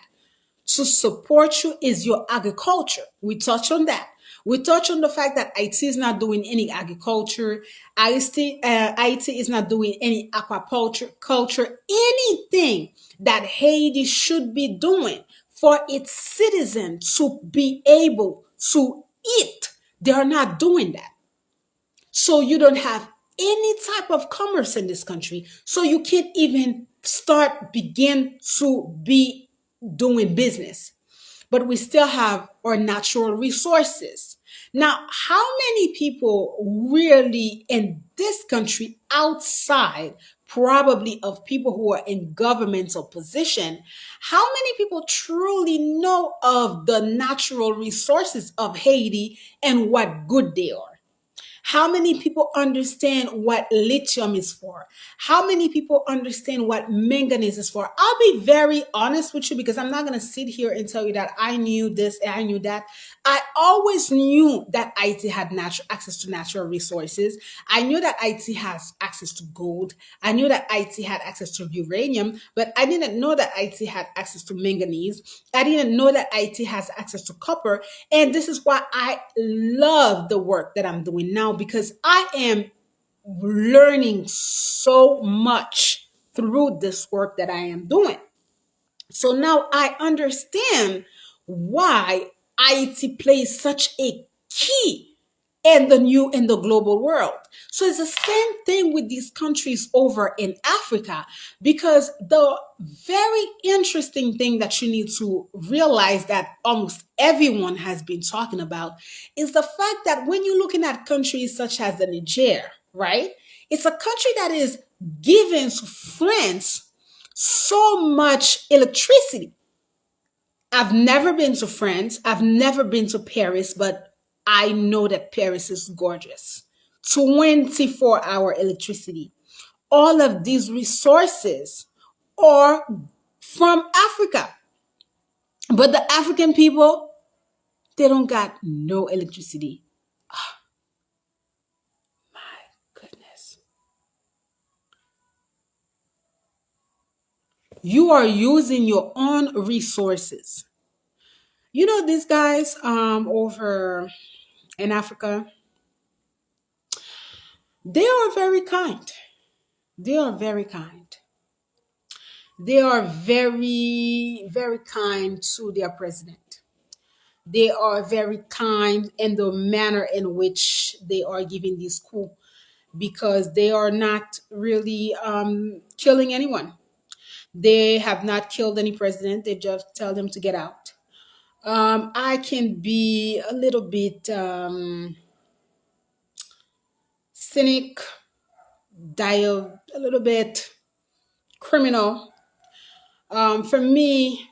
to support you, is your agriculture. We touch on that. We touch on the fact that IT is not doing any agriculture. IT is not doing any aquaculture, culture, anything that Haiti should be doing for its citizens to be able to eat. They are not doing that. So you don't have any type of commerce in this country. So you can't even begin to be doing business. But we still have our natural resources. Now, how many people really in this country, outside probably of people who are in governmental position, how many people truly know of the natural resources of Haiti and what good they are? How many people understand what lithium is for? How many people understand what manganese is for? I'll be very honest with you, because I'm not going to sit here and tell you that I knew this and I knew that. I always knew that IT had access to natural resources. I knew that IT has access to gold. I knew that IT had access to uranium, but I didn't know that IT had access to manganese. I didn't know that IT has access to copper. And this is why I love the work that I'm doing now, because I am learning so much through this work that I am doing. So now I understand why IT plays such a key in the global world. So it's the same thing with these countries over in Africa, because the very interesting thing that you need to realize, that almost everyone has been talking about, is the fact that when you're looking at countries such as the Niger, right? It's a country that is giving to France so much electricity. I've never been to France. I've never been to Paris, but I know that Paris is gorgeous. 24-hour electricity. All of these resources are from Africa. But the African people, they don't got no electricity. Goodness. You are using your own resources. You know, these guys over in Africa, they are very kind. They are very kind. They are very, very kind to their president. They are very kind in the manner in which they are giving this coup, because they are not really killing anyone. They have not killed any president. They just tell them to get out. I can be a little bit cynic, a little bit criminal. For me,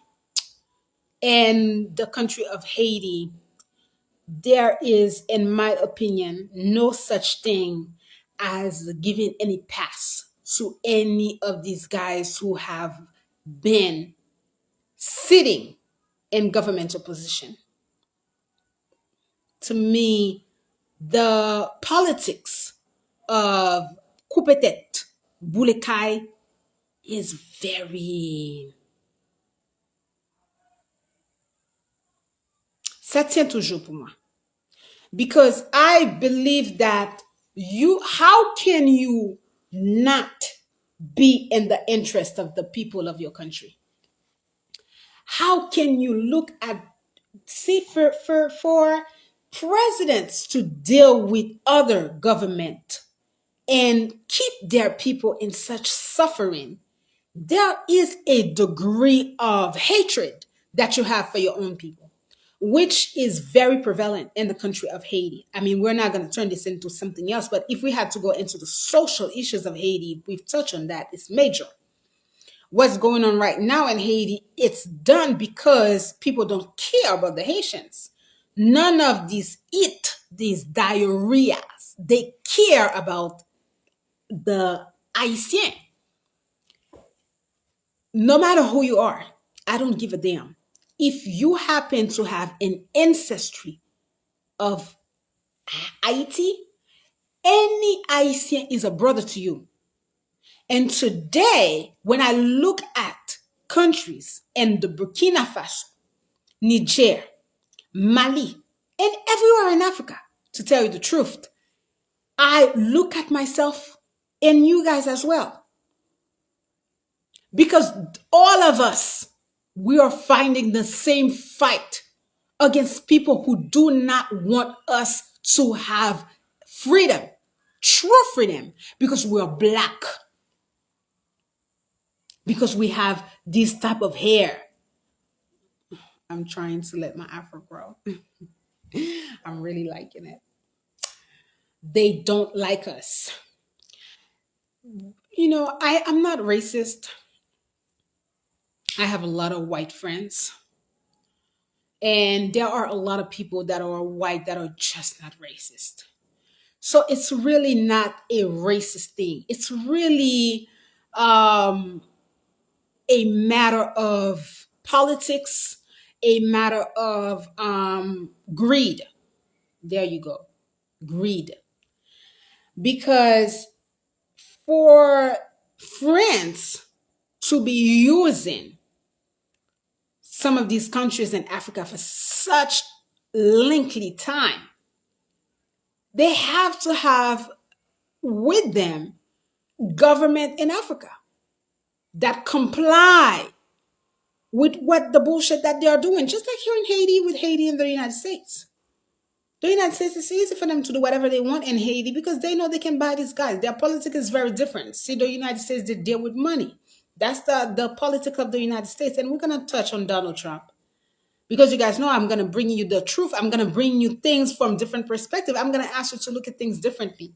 in the country of Haiti, there is, in my opinion, no such thing as giving any pass to any of these guys who have been sitting in governmental position. To me, the politics of coup d'etat, boulekai, is very... Ça tient toujours pour moi. Because I believe that how can you not be in the interest of the people of your country? How can you look at, see, for presidents to deal with other government and keep their people in such suffering? There is a degree of hatred that you have for your own people, which is very prevalent in the country of Haiti. I mean, we're not going to turn this into something else, but if we had to go into the social issues of Haiti, we've touched on that. It's major. What's going on right now in Haiti, it's done because people don't care about the Haitians. None of these diarrheas. They care about the Haitian. No matter who you are, I don't give a damn. If you happen to have an ancestry of Haiti, any Haitian is a brother to you. And today, when I look at countries and the Burkina Faso, Niger, Mali, and everywhere in Africa, to tell you the truth, I look at myself and you guys as well. Because all of us, we are finding the same fight against people who do not want us to have freedom, true freedom, because we are black, because we have this type of hair. I'm trying to let my afro grow. I'm really liking it. They don't like us. I'm not racist. I have a lot of white friends. And there are a lot of people that are white that are just not racist. So it's really not a racist thing. It's really um, a matter of politics, a matter of greed. There you go. Greed. Because for France to be using some of these countries in Africa for such lengthy time, they have to have with them government in Africa that comply with what the bullshit that they are doing. Just like here in Haiti, with Haiti and the United States. The United States, it's easy for them to do whatever they want in Haiti because they know they can buy these guys. Their politics is very different. See, the United States, they deal with money. That's the politics of the United States. And we're going to touch on Donald Trump. Because you guys know I'm going to bring you the truth. I'm going to bring you things from different perspective. I'm going to ask you to look at things differently.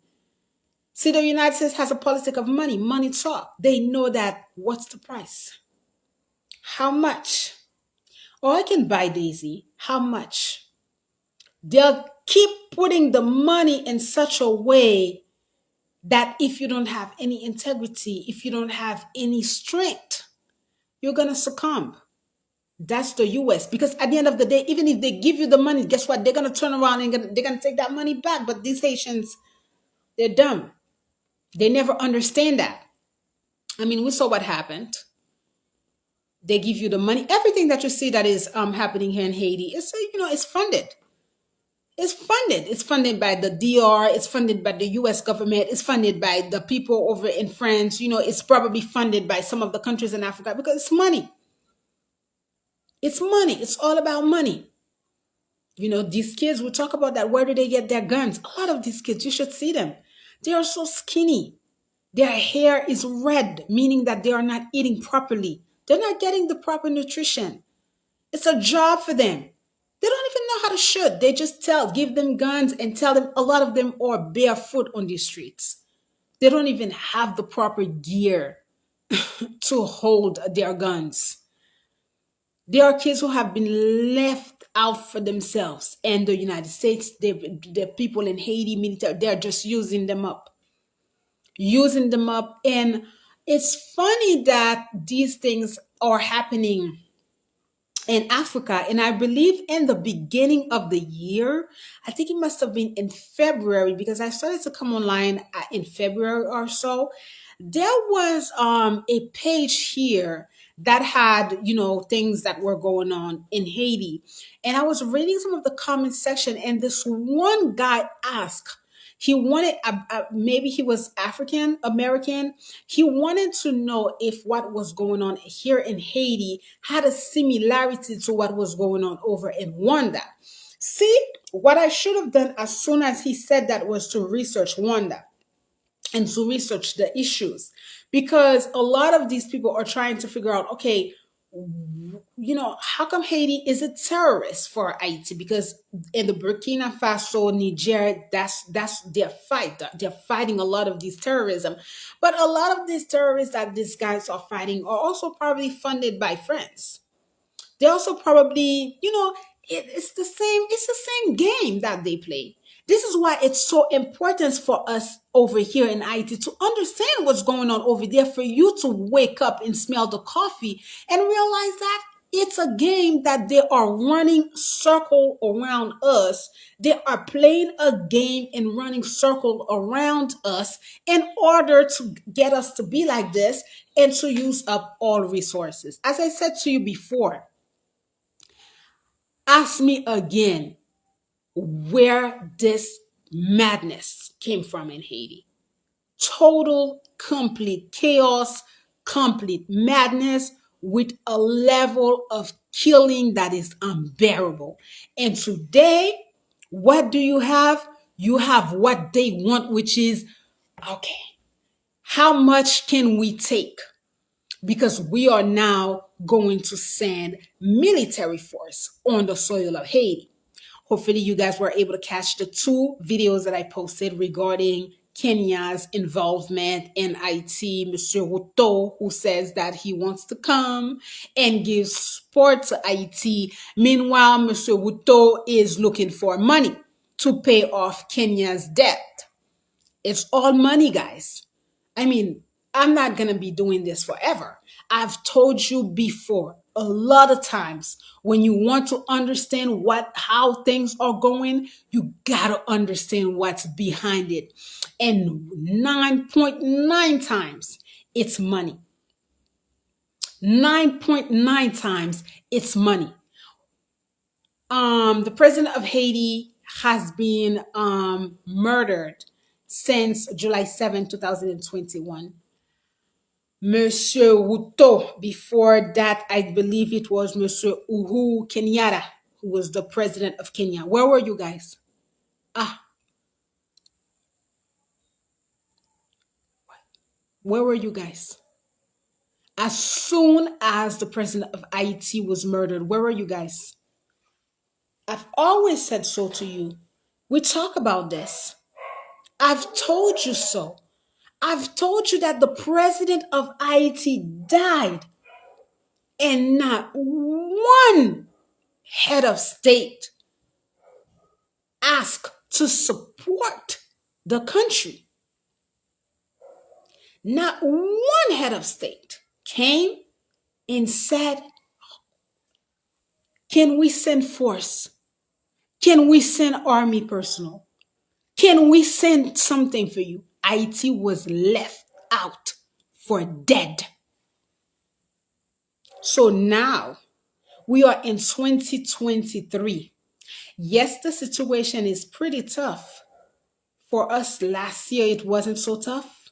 See, the United States has a politic of money. Money talk. They know that. What's the price? How much? Or I can buy Daisy. How much? They'll keep putting the money in such a way that if you don't have any integrity, if you don't have any strength, you're going to succumb. That's the US. Because at the end of the day, even if they give you the money, guess what? They're going to turn around and they're going to take that money back. But these Haitians, they're dumb. They never understand that. I mean, we saw what happened. They give you the money. Everything that you see that is happening here in Haiti, it's funded. It's funded. It's funded by the DR. It's funded by the US government. It's funded by the people over in France. It's probably funded by some of the countries in Africa because it's money. It's money. It's all about money. These kids, we talk about that. Where do they get their guns? A lot of these kids, you should see them. They are so skinny. Their hair is red, meaning that they are not eating properly. They're not getting the proper nutrition. It's a job for them. They don't even know how to shoot. They just give them guns and tell them, a lot of them are barefoot on the streets. They don't even have the proper gear to hold their guns. There are kids who have been left out for themselves. And the United States, the people in Haiti, military, they're just using them up. And it's funny that these things are happening in Africa. And I believe in the beginning of the year, I think it must have been in February because I started to come online in February or so, there was a page here that had, things that were going on in Haiti, and I was reading some of the comment section, and this one guy asked, he wanted, maybe he was African American, he wanted to know if what was going on here in Haiti had a similarity to what was going on over in Rwanda. See, what I should have done as soon as he said that was to research Rwanda and to research the issues, because a lot of these people are trying to figure out, okay, how come Haiti is a terrorist for Haiti? Because in the Burkina Faso, Niger, that's their fight. They're fighting a lot of these terrorism, but a lot of these terrorists that these guys are fighting are also probably funded by France. They also probably, it's the same game that they play. This is why it's so important for us over here in IT to understand what's going on over there, for you to wake up and smell the coffee and realize that it's a game that they are running circle around us. They are playing a game and running circle around us in order to get us to be like this and to use up all resources. As I said to you before, ask me again where this madness came from in Haiti. Total, complete chaos, complete madness with a level of killing that is unbearable. And today, what do you have? You have what they want, which is, okay, how much can we take? Because we are now going to send military force on the soil of Haiti. Hopefully, you guys were able to catch the two videos that I posted regarding Kenya's involvement in IT. Monsieur Ruto, who says that he wants to come and give support to IT. Meanwhile, Monsieur Ruto is looking for money to pay off Kenya's debt. It's all money, guys. I mean, I'm not going to be doing this forever. I've told you before a lot of times, when you want to understand how things are going, you got to understand what's behind it. And 9.9 times it's money. 9.9 times it's money. The president of Haiti has been murdered since July 7, 2021. Monsieur Ruto. Before that, I believe it was Monsieur Uhuru Kenyatta, who was the president of Kenya. Where were you guys? Ah, where were you guys? As soon as the president of Haiti was murdered, where were you guys? I've always said so to you. We talk about this. I've told you so. I've told you that the president of Haiti died, and not one head of state asked to support the country. Not one head of state came and said, can we send force? Can we send army personnel? Can we send something for you? Haiti was left out for dead. So now we are in 2023. Yes, the situation is pretty tough. For us last year, it wasn't so tough.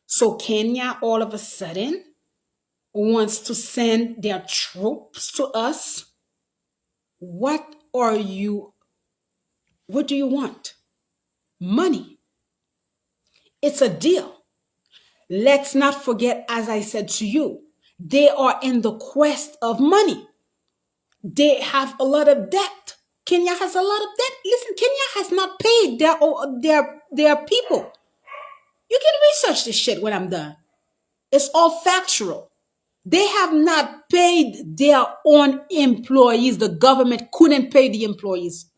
So Kenya all of a sudden wants to send their troops to us. What are you, what do you want? Money. It's a deal. Let's not forget, as I said to you, they are in the quest of money. They have a lot of debt. Kenya has a lot of debt. Listen, Kenya has not paid their people. You can research this shit when I'm done. It's all factual. They have not paid their own employees. The government couldn't pay the employees.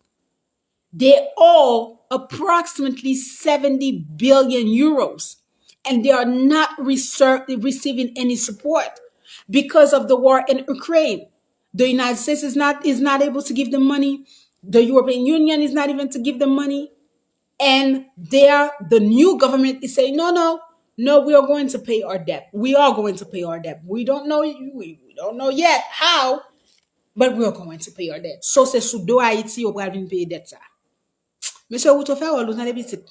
They owe approximately 70 billion euros, and they are not receiving any support because of the war in Ukraine. The United States is not able to give them money. The European Union is not even to give them money. And the new government is saying, no, no, No, we are going to pay our debt. We are going to pay our debt. We don't know yet how, but we are going to pay our debt. So c'est sous do Haïti ou pral vin payer dette ça. Monsieur ou to fè ou nan les petit.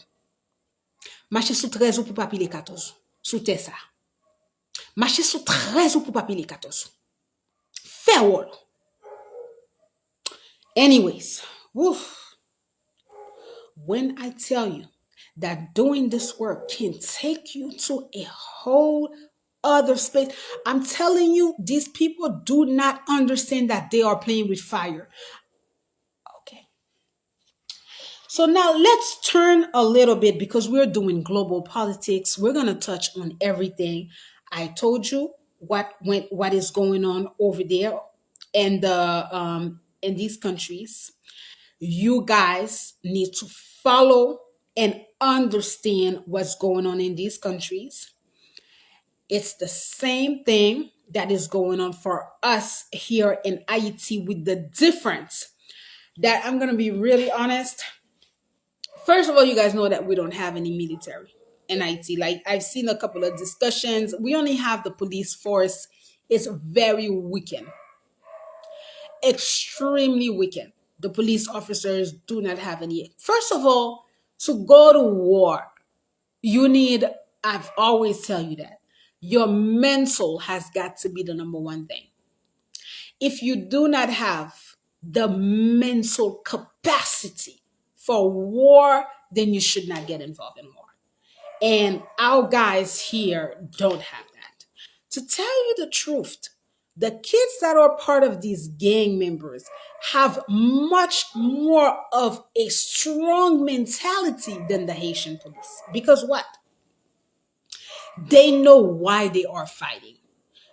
Marché sous 13 ou pour pas payer 14. Sous te ça. Marché sous 13 ou pour pas payer 14. Fè ou. Anyways, woof. When I tell you that doing this work can take you to a whole other space, I'm telling you, these people do not understand that they are playing with fire. Okay. So now let's turn a little bit because we're doing global politics. We're going to touch on everything. I told you what is going on over there in these countries. You guys need to follow and understand what's going on in these countries. It's the same thing that is going on for us here in Haiti with the difference that I'm going to be really honest. First of all, you guys know that we don't have any military in Haiti. Like I've seen a couple of discussions. We only have the police force. It's very weakened, extremely weakened. The police officers do not have any. First of all, to go to war, you need, I've always tell you that, your mental has got to be the number one thing. If you do not have the mental capacity for war, then you should not get involved in war. And our guys here don't have that. To tell you the truth, the kids that are part of these gang members have much more of a strong mentality than the Haitian police. Because what? They know why they are fighting.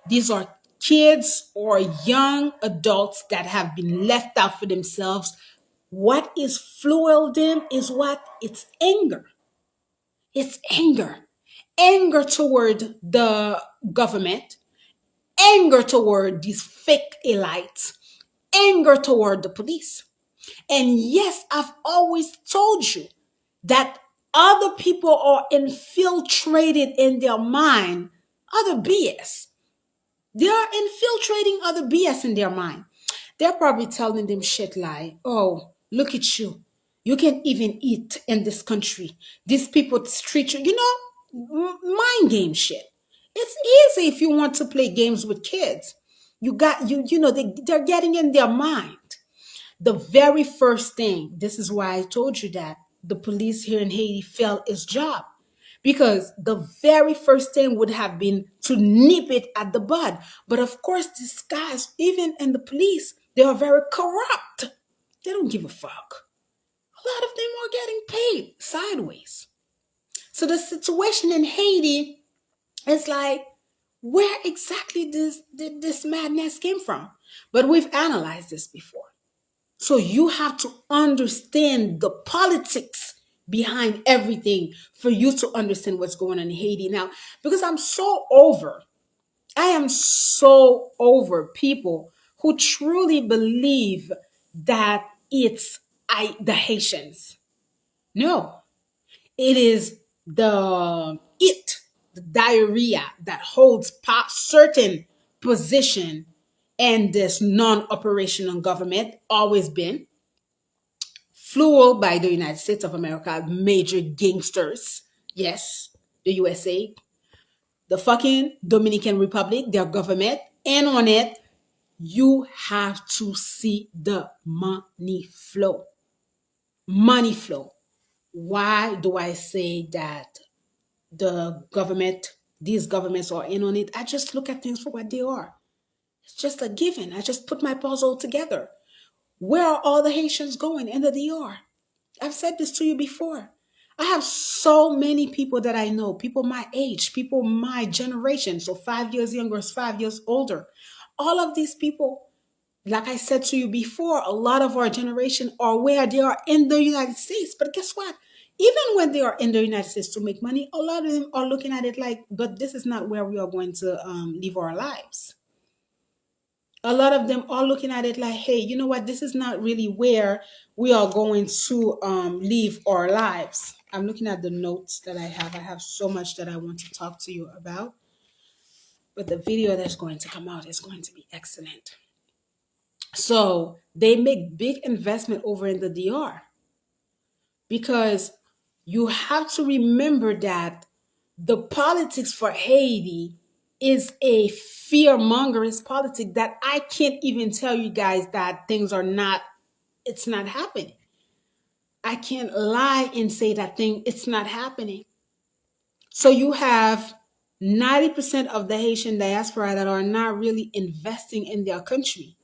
These are kids or young adults that have been left out for themselves. What is fueled them is what? It's anger. It's anger. Anger toward the government, anger toward these fake elites, anger toward the police. And yes, I've always told you that other people are infiltrated in their mind, other BS. They are infiltrating other BS in their mind. They're probably telling them shit like, oh, look at you. You can't even eat in this country. These people treat you, mind game shit. It's easy if you want to play games with kids. They're getting in their mind. The very first thing, this is why I told you that the police here in Haiti failed its job. Because the very first thing would have been to nip it at the bud. But of course, these guys, even in the police, they are very corrupt. They don't give a fuck. A lot of them are getting paid sideways. So the situation in Haiti is like, where exactly did this madness came from? But we've analyzed this before. So you have to understand the politics behind everything for you to understand what's going on in Haiti now. Because I am so over people who truly believe that the Haitians. No, it is the diarrhea that holds certain position and this non-operational government always been fueled by the United States of America, major gangsters. Yes, the USA, the fucking Dominican Republic, their government, and on it, you have to see the money flow. Money flow. Why do I say that these governments are in on it? I just look at things for what they are. It's just a given. I just put my puzzle together. Where are all the Haitians going in the DR? I've said this to you before. I have so many people that I know, people my age, people my generation, so 5 years younger, 5 years older. All of these people, like I said to you before, a lot of our generation are where they are in the United States. But guess what? Even when they are in the United States to make money, a lot of them are looking at it like, but this is not where we are going to live our lives. A lot of them are looking at it like, hey, you know what? This is not really where we are going to live our lives. I'm looking at the notes that I have. I have so much that I want to talk to you about, but the video that's going to come out is going to be excellent. So they make big investment over in the DR because you have to remember that the politics for Haiti is a fear mongering politic that I can't even tell you guys that things are not, it's not happening. I can't lie and say that thing, it's not happening. So you have 90% of the Haitian diaspora that are not really investing in their country.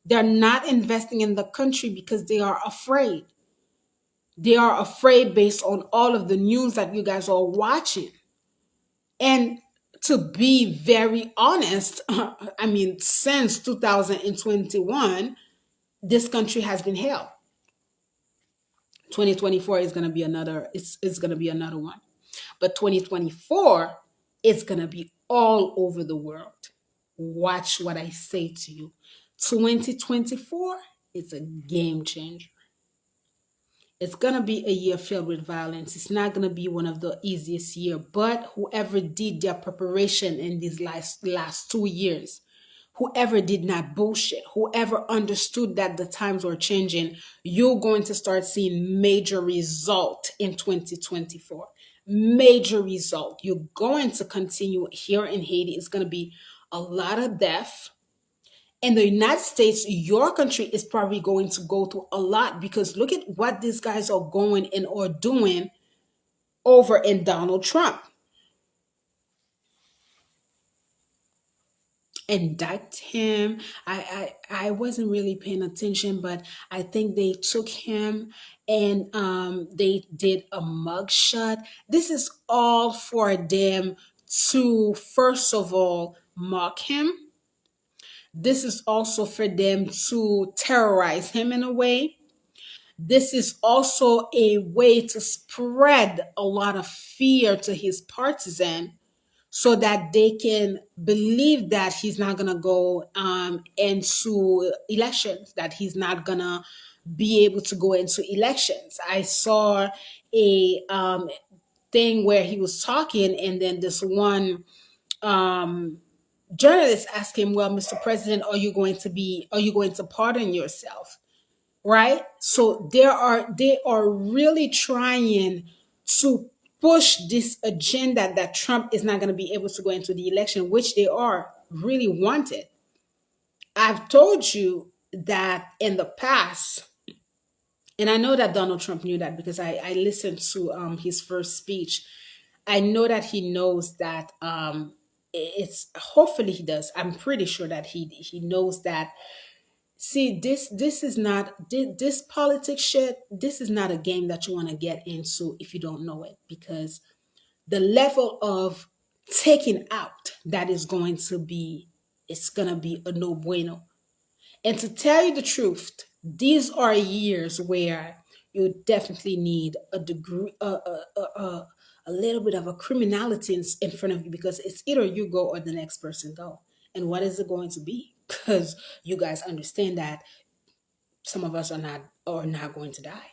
They're not investing in the country because they are afraid. They are afraid based on all of the news that you guys are watching. And to be very honest, I mean, since 2021, this country has been held. 2024 is going to be another, it's going to be another one. But 2024 is going to be all over the world. Watch what I say to you. 2024 is a game changer. It's going to be a year filled with violence. It's not going to be one of the easiest year, but whoever did their preparation in these last 2 years, whoever did not bullshit, whoever understood that the times were changing, you're going to start seeing major result in 2024. Major result. You're going to continue here in Haiti. It's going to be a lot of death. In the United States, your country is probably going to go through a lot because look at what these guys are going and or doing over in Donald Trump. Indict him. I wasn't really paying attention, but I think they took him and they did a mugshot. This is all for them to first of all mock him. This is also for them to terrorize him in a way. This is also a way to spread a lot of fear to his partisan so that they can believe that he's not going to go into elections, that he's not going to be able to go into elections. I saw a thing where he was talking, and then this one um, journalist asked him, well, Mr. President, are you going to pardon yourself? Right? So they are really trying to push this agenda that Trump is not going to be able to go into the election, which they are really wanted. I've told you that in the past, and I know that Donald Trump knew that because I listened to his first speech. I know that he knows that it's hopefully he does. I'm pretty sure that he knows that. See, this is not this politics shit. This is not a game that you want to get into if you don't know it, because the level of taking out that is going to be, it's gonna be a no bueno. And to tell you the truth, these are years where you definitely need a degree, a little bit of a criminality in front of you, because it's either you go or the next person go. And what is it going to be? Because you guys understand that some of us are not going to die.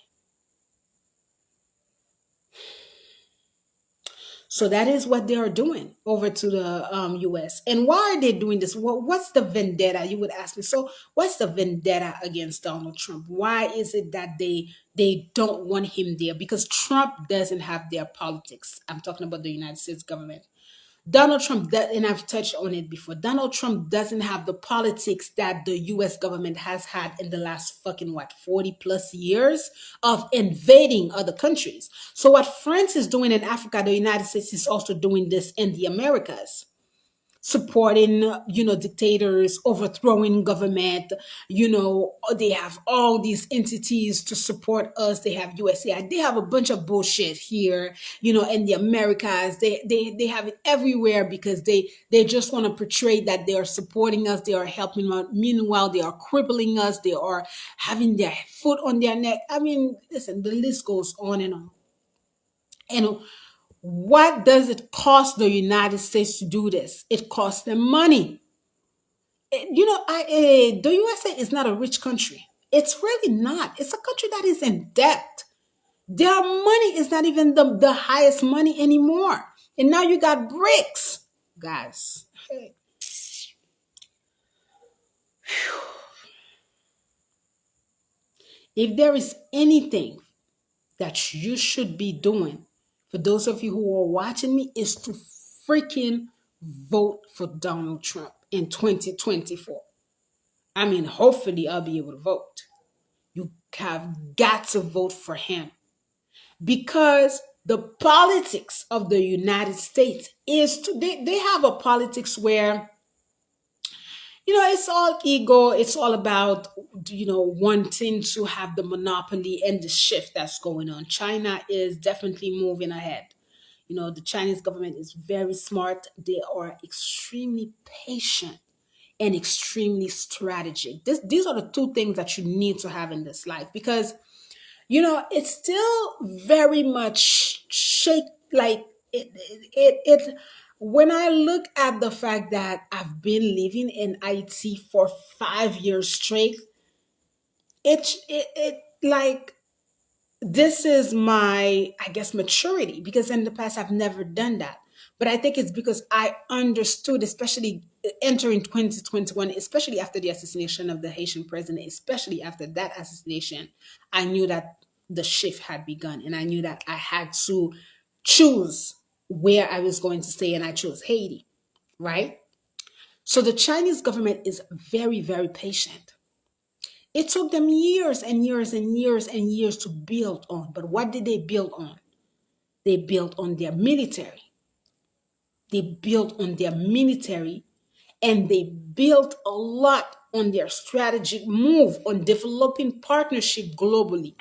So that is what they are doing over to the U.S. And why are they doing this? What's the vendetta? You would ask me. So what's the vendetta against Donald Trump? Why is it that they don't want him there? Because Trump doesn't have their politics. I'm talking about the United States government. Donald Trump, and I've touched on it before, Donald Trump doesn't have the politics that the US government has had in the last fucking, what, 40 plus years of invading other countries. So, what France is doing in Africa, the United States is also doing this in the Americas, supporting dictators, overthrowing government. They have all these entities to support us. They have USAID. They have a bunch of bullshit here, in the Americas. They have it everywhere because they just want to portray that they are supporting us, they are helping us. Meanwhile, they are crippling us, they are having their foot on their neck. I mean, listen, the list goes on and on. And what does it cost the United States to do this? It costs them money. The USA is not a rich country. It's really not. It's a country that is in debt. Their money is not even the highest money anymore. And now you got BRICS. Guys, if there is anything that you should be doing, for those of you who are watching me, is to freaking vote for Donald Trump in 2024. I mean, hopefully I'll be able to vote. You have got to vote for him because the politics of the United States they have a politics where it's all ego. It's all about wanting to have the monopoly and the shift that's going on. China is definitely moving ahead. The Chinese government is very smart. They are extremely patient and extremely strategic. These are the two things that you need to have in this life because it's still very much shake like it when I look at the fact that I've been living in IT for 5 years straight, it like this is my, I guess, maturity, because in the past I've never done that. But I think it's because I understood, especially entering 2021, especially after the assassination of the Haitian president, especially after that assassination, I knew that the shift had begun, and I knew that I had to choose where I was going to stay, and I chose Haiti, right? So the Chinese government is very, very patient. It took them years and years and years and years to build on. But what did they build on? They built on their military. They built on their military, and they built a lot on their strategic move on developing partnership globally.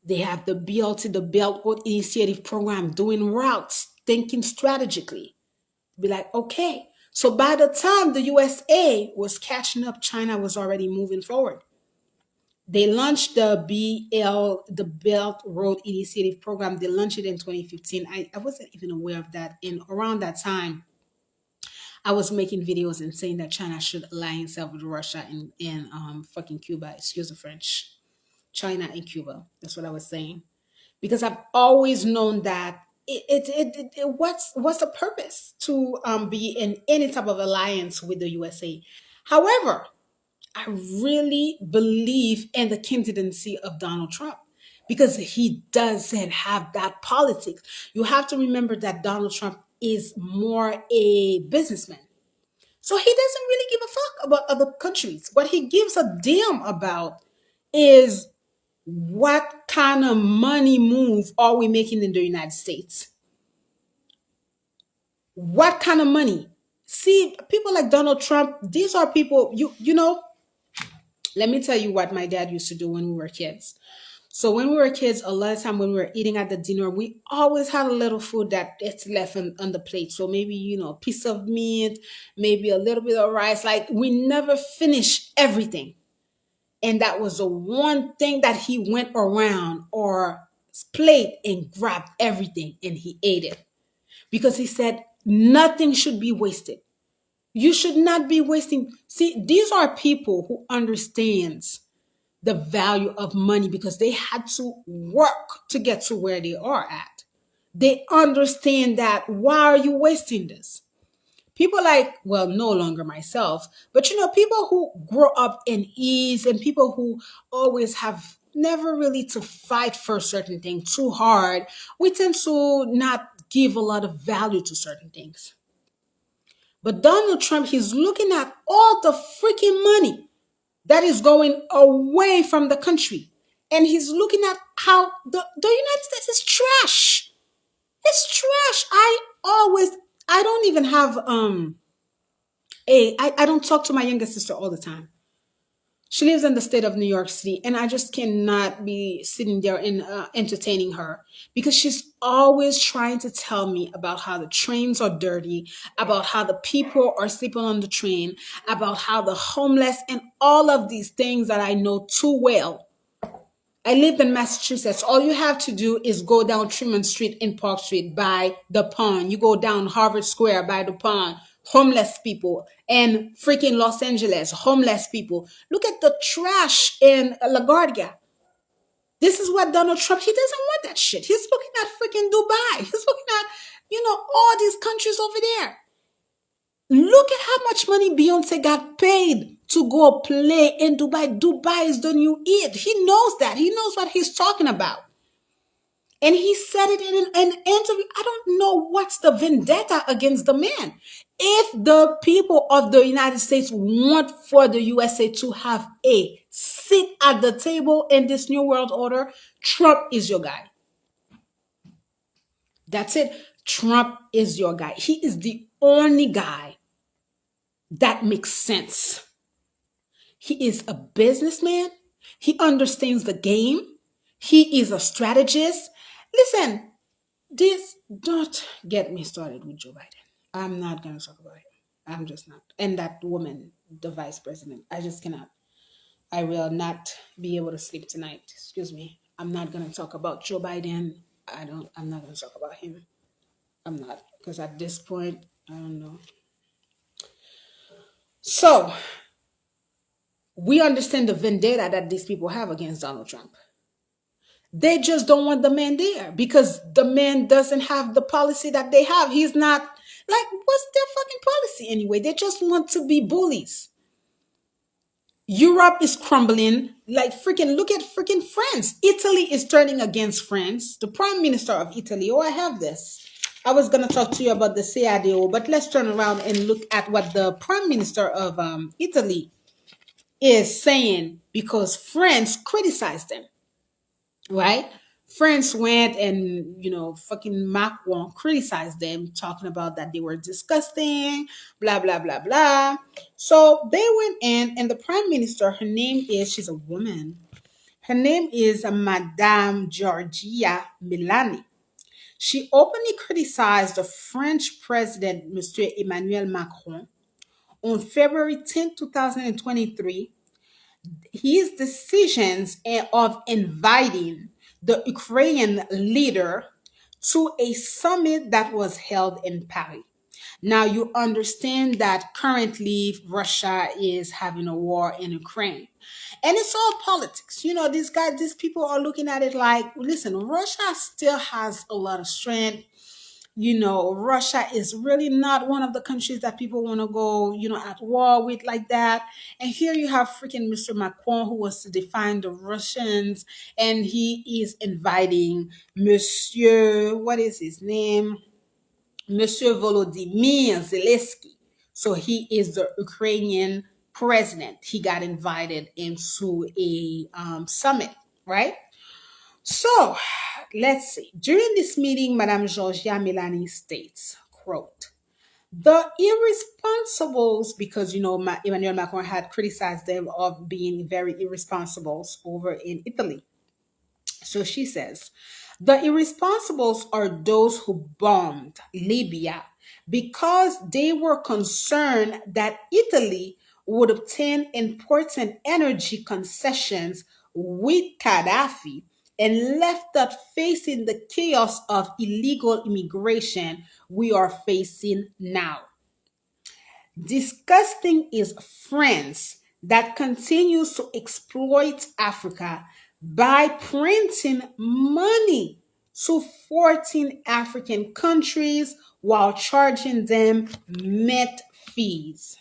They have the BLT, the Belt Road Initiative Program, doing routes, thinking strategically. Be like, okay. So by the time the USA was catching up, China was already moving forward. They launched the Belt Road Initiative Program. They launched it in 2015. I wasn't even aware of that. And around that time, I was making videos and saying that China should align itself with Russia and fucking Cuba. Excuse the French. China and Cuba. That's what I was saying. Because I've always known that what's the purpose to be in any type of alliance with the USA. However, I really believe in the candidacy of Donald Trump because he doesn't have that politics. You have to remember that Donald Trump is more a businessman. So he doesn't really give a fuck about other countries. What he gives a damn about is what kind of money move are we making in the United States? What kind of money? See, people like Donald Trump, these are people let me tell you what my dad used to do when we were kids. So when we were kids, a lot of time when we were eating at the dinner, we always had a little food that it's left on the plate. So maybe, a piece of meat, maybe a little bit of rice. Like we never finish everything. And that was the one thing that he went around or plate and grabbed everything and he ate it. Because he said nothing should be wasted. You should not be wasting. See, these are people who understands the value of money because they had to work to get to where they are at. They understand that why are you wasting this? People like, well, no longer myself, but people who grow up in ease and people who always have never really to fight for certain things too hard, we tend to not give a lot of value to certain things. But Donald Trump, he's looking at all the freaking money that is going away from the country. And he's looking at how the United States is trash. It's trash. I don't even have I don't talk to my younger sister all the time. She lives in the state of New York City, and I just cannot be sitting there and entertaining her because she's always trying to tell me about how the trains are dirty, about how the people are sleeping on the train, about how the homeless, and all of these things that I know too well. I live in Massachusetts. All you have to do is go down Tremont Street in Park Street by the pond. You go down Harvard Square by the pond. Homeless people. And freaking Los Angeles, homeless people. Look at the trash in LaGuardia. This is what Donald Trump, he doesn't want that shit. He's looking at freaking Dubai. He's looking at, all these countries over there. Look at how much money Beyonce got paid to go play in Dubai. Dubai is the new it. He knows that. He knows what he's talking about. And he said it in an interview. I don't know what's the vendetta against the man. If the people of the United States want for the USA to have a seat at the table in this new world order, Trump is your guy. That's it. Trump is your guy. He is the only guy that makes sense. He is a businessman. He understands the game. He is a strategist. Listen, this don't get me started with Joe Biden. I'm not gonna talk about him. I'm just not. And that woman, the vice president, I just cannot. I will not be able to sleep tonight. Excuse me. I'm not gonna talk about Joe Biden. I'm not gonna talk about him. I'm not. Because at this point, I don't know. So we understand the vendetta that these people have against Donald Trump. They just don't want the man there because the man doesn't have the policy that they have. He's not like, what's their fucking policy anyway? They just want to be bullies. Europe is crumbling like freaking, look at freaking France. Italy is turning against France. The prime minister of Italy, oh, I have this. I was going to talk to you about the CIDO, but let's turn around and look at what the prime minister of Italy is saying because France criticized them. Right? France went and, fucking Macron criticized them, talking about that they were disgusting, blah, blah, blah, blah. So they went in, and the prime minister, she's a woman. Her name is Madame Giorgia Meloni. She openly criticized the French president, Monsieur Emmanuel Macron, on February 10th, 2023 his decisions of inviting the Ukrainian leader to a summit that was held in Paris. Now, you understand that currently Russia is having a war in Ukraine. And it's all politics. These people are looking at it like, listen, Russia still has a lot of strength. Russia is really not one of the countries that people want to go, at war with like that. And here you have freaking Mr. Macron who wants to define the Russians, and he is inviting Monsieur, what is his name? Monsieur Volodymyr Zelensky. So he is the Ukrainian president. He got invited into a summit, right? So let's see. During this meeting, Madame Georgia Meloni states, quote, the irresponsibles, because Emmanuel Macron had criticized them of being very irresponsible over in Italy. So she says, the irresponsibles are those who bombed Libya because they were concerned that Italy would obtain important energy concessions with Gaddafi and left us facing the chaos of illegal immigration we are facing now. Disgusting is France that continues to exploit Africa by printing money to 14 African countries while charging them met fees,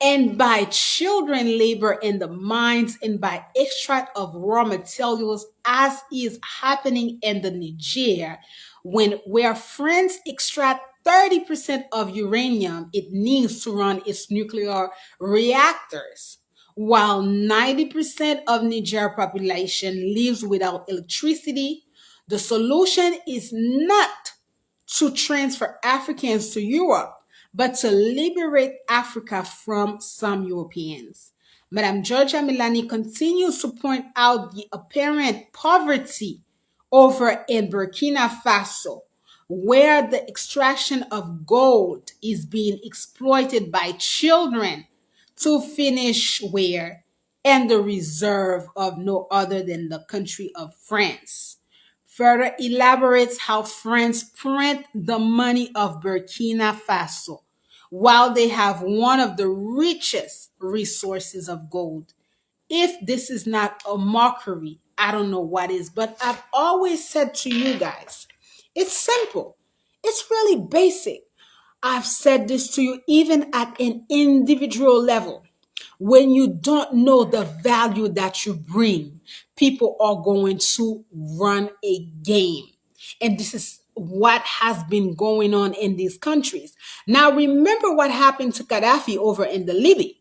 and by children labor in the mines and by extract of raw materials, as is happening in the Niger, where France extract 30% of uranium it needs to run its nuclear reactors, while 90% of Niger population lives without electricity. The solution is not to transfer Africans to Europe, but to liberate Africa from some Europeans. Madame Georgia Meloni continues to point out the apparent poverty over in Burkina Faso, where the extraction of gold is being exploited by children to finish where? And the reserve of no other than the country of France. Further elaborates how France print the money of Burkina Faso while they have one of the richest resources of gold. If this is not a mockery I don't know what is, but I've always said to you guys, it's simple. It's really basic. I've said this to you even at an individual level. When you don't know the value that you bring, people are going to run a game. And this is what has been going on in these countries. Now, remember what happened to Gaddafi over in the Libya.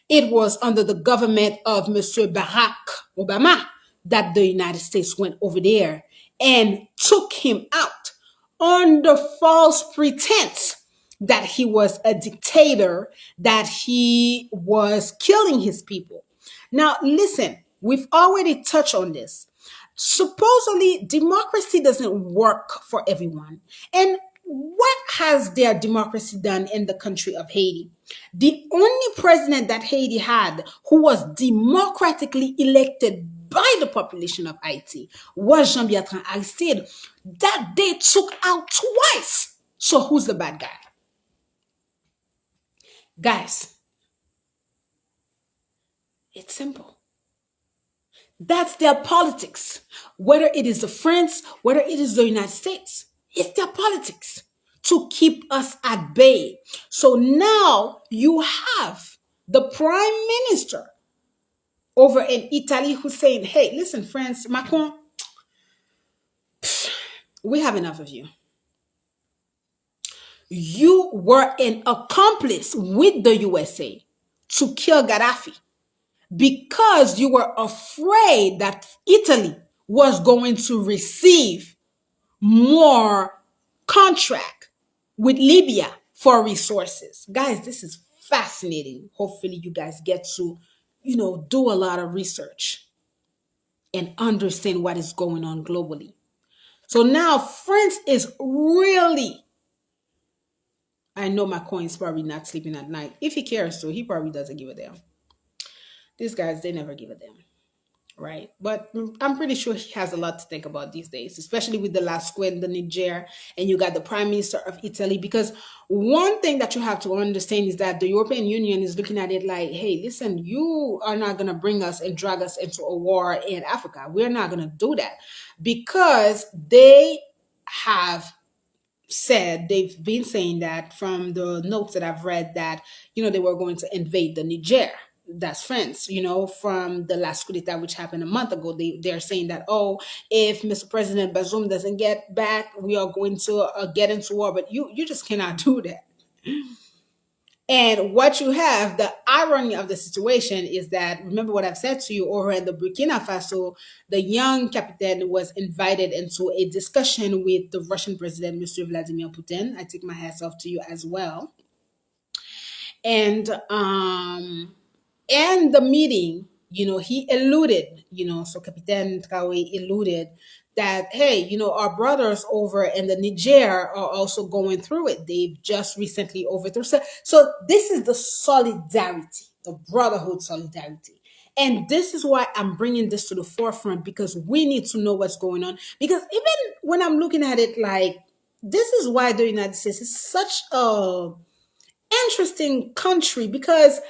It was under the government of Mr. Barack Obama that the United States went over there and took him out under false pretense that he was a dictator, that he was killing his people. Now, listen, we've already touched on this. Supposedly, democracy doesn't work for everyone. And what has their democracy done in the country of Haiti? The only president that Haiti had who was democratically elected by the population of Haiti was Jean-Bertrand Aristide. That they took out twice. So who's the bad guy? Guys, it's simple. That's their politics. Whether it is the France, whether it is the United States, it's their politics to keep us at bay. So now you have the prime minister over in Italy who's saying, hey, listen, France, Macron, we have enough of you. You were an accomplice with the USA to kill Gaddafi because you were afraid that Italy was going to receive more contract with Libya for resources. Guys, this is fascinating. Hopefully you guys get to, do a lot of research and understand what is going on globally. So now France is really, I know my coin's probably not sleeping at night. If he cares to, he probably doesn't give a damn. These guys, they never give a damn. Right. But I'm pretty sure he has a lot to think about these days, especially with the last squid, the Niger, and you got the prime minister of Italy. Because one thing that you have to understand is that the European Union is looking at it like, hey, listen, you are not going to bring us and drag us into a war in Africa. We're not going to do that because they have said, they've been saying that from the notes that I've read, that they were going to invade the Niger. That's France, from the last coup d'etat which happened a month ago. They're saying that, oh, if Mr. President Bazoum doesn't get back, we are going to get into war. But you just cannot do that. And what you have, the irony of the situation is that, remember what I've said to you, over in the Burkina Faso, the young captain was invited into a discussion with the Russian president, Mr. Vladimir Putin. I take my hats off to you as well. And the meeting, he alluded, so Captain Traore alluded that, hey, our brothers over in the Niger are also going through it. They've just recently overthrown. So this is the solidarity, the brotherhood solidarity. And this is why I'm bringing this to the forefront, because we need to know what's going on. Because even when I'm looking at it, like, this is why the United States is such a interesting country, because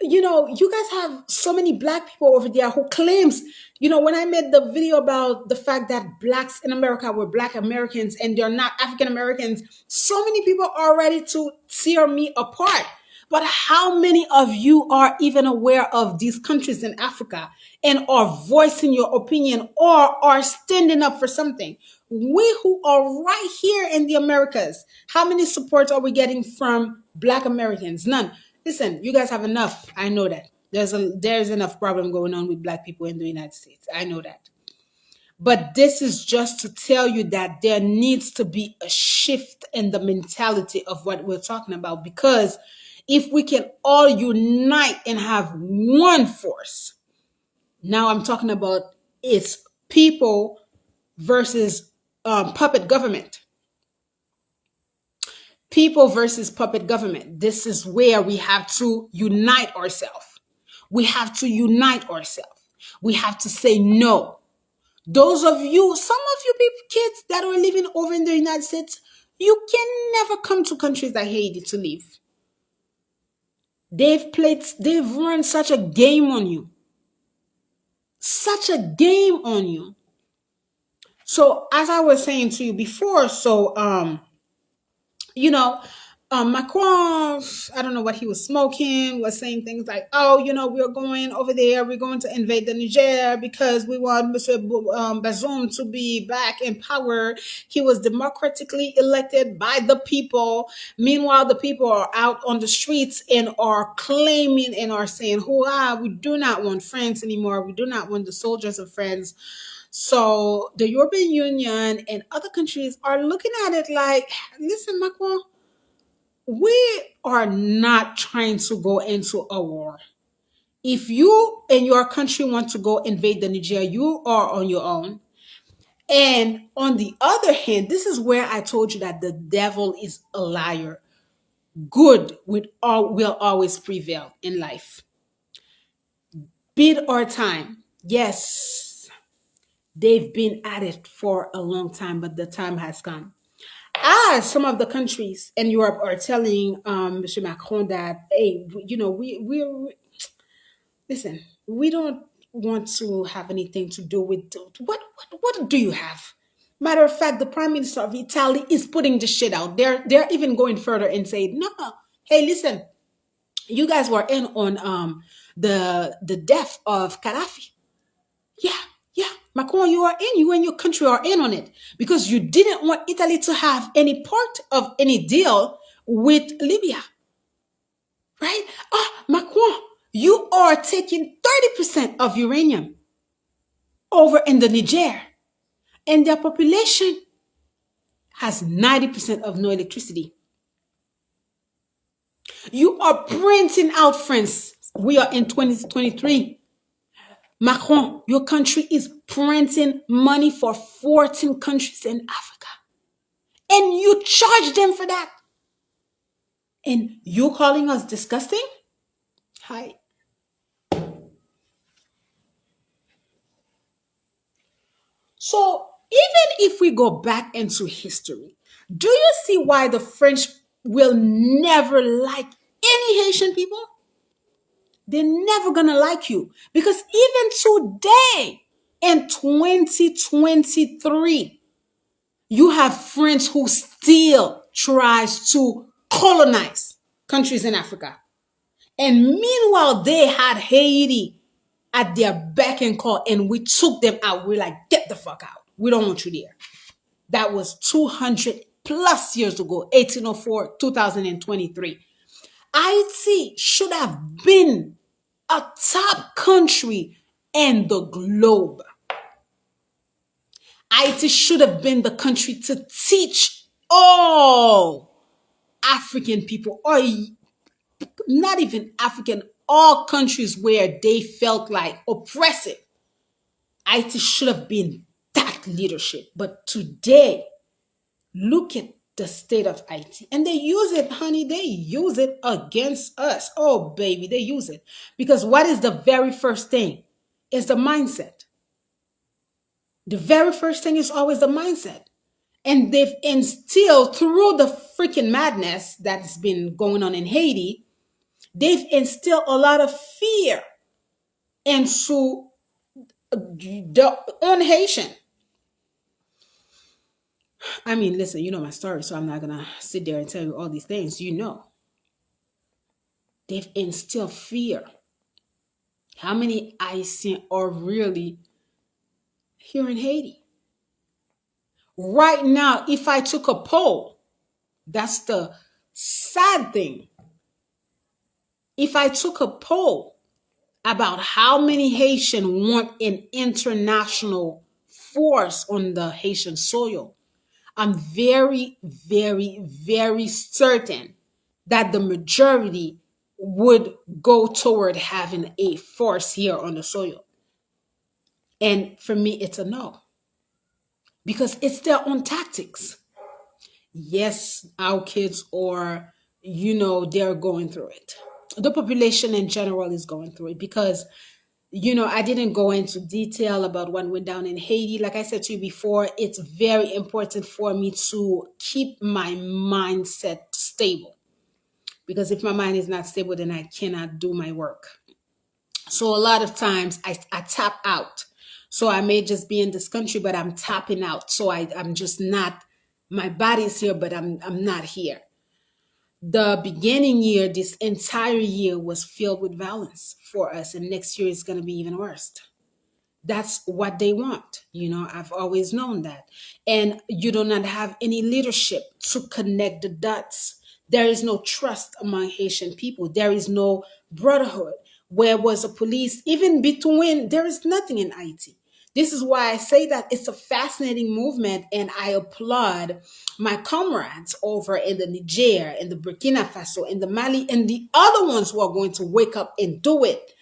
you guys have so many black people over there who claims, when I made the video about the fact that blacks in America were black Americans and they're not African Americans, so many people are ready to tear me apart. But how many of you are even aware of these countries in Africa and are voicing your opinion or are standing up for something? We who are right here in the Americas, how many supports are we getting from black Americans? None. Listen, you guys have enough. I know that. There's enough problem going on with black people in the United States. I know that. But this is just to tell you that there needs to be a shift in the mentality of what we're talking about. Because if we can all unite and have one force, now I'm talking about it's people versus puppet government. People versus puppet government. This is where we have to unite ourselves. We have to unite ourselves. We have to say no. Those of you, some of you people, kids that are living over in the United States, you can never come to countries like Haiti to live. They've run such a game on you. such a game on you. So as I was saying to you before, you know, Macron, I don't know what he was smoking, was saying things like, oh, we're going over there, we're going to invade the Niger because we want Mr. Bazoum to be back in power. He was democratically elected by the people. Meanwhile, the people are out on the streets and are claiming and are saying, hurrah, we do not want France anymore. We do not want the soldiers of France. So the European Union and other countries are looking at it like, listen, Macron, we are not trying to go into a war. If you and your country want to go invade the Niger, you are on your own. And on the other hand, this is where I told you that the devil is a liar. Good will always prevail in life. Bid or time. Yes, they've been at it for a long time, but the time has come. As some of the countries in Europe are telling Mr. Macron that, hey, we listen, we don't want to have anything to do with what do you have? Matter of fact, the Prime Minister of Italy is putting this shit out. They're even going further and saying, no, hey, listen, you guys were in on the death of Gaddafi. Yeah, yeah. Macron, you and your country are in on it because you didn't want Italy to have any part of any deal with Libya, right? Ah, Macron, you are taking 30% of uranium over in the Niger, and their population has 90% of no electricity. You are printing out France. We are in 2023. Macron, your country is printing money for 14 countries in Africa. And you charge them for that. And you calling us disgusting? Hi. So even if we go back into history, do you see why the French will never like any Haitian people? They're never gonna like you. Because even today, in 2023, you have French who still tries to colonize countries in Africa. And meanwhile, they had Haiti at their beck and call, and we took them out. We're like, get the fuck out. We don't want you there. That was 200 plus years ago, 1804, 2023. Haiti should have been a top country in the globe. Haiti should have been the country to teach all African people, or not even African, all countries where they felt like oppressive. Haiti should have been that leadership. But today, look at the state of Haiti. And they use it, honey. They use it against us. Oh, baby, they use it. Because what is the very first thing? It's the mindset. The very first thing is always the mindset. And they've instilled through the freaking madness that's been going on in Haiti, they've instilled a lot of fear into the on Haitian. I mean, listen, you know my story, so I'm not gonna sit there and tell you all these things. They've instilled fear. How many Haitians are really here in Haiti? Right now, if I took a poll, that's the sad thing. If I took a poll about how many Haitians want an international force on the Haitian soil, I'm very, very, very certain that the majority would go toward having a force here on the soil. And for me, it's a no because it's their own tactics. Yes, our kids are, they're going through it. The population in general is going through it because I didn't go into detail about what went down in Haiti. Like I said to you before, it's very important for me to keep my mindset stable because if my mind is not stable, then I cannot do my work. So a lot of times I tap out. So I may just be in this country, but I'm tapping out. So I'm just not, my body's here, but I'm not here. The beginning year, this entire year was filled with violence for us, and next year is going to be even worse. That's what they want. I've always known that. And you do not have any leadership to connect the dots. There is no trust among Haitian people. There is no brotherhood. Where was the police? Even between, there is nothing in Haiti. This is why I say that it's a fascinating movement, and I applaud my comrades over in the Niger, in the Burkina Faso, in the Mali, and the other ones who are going to wake up and do it.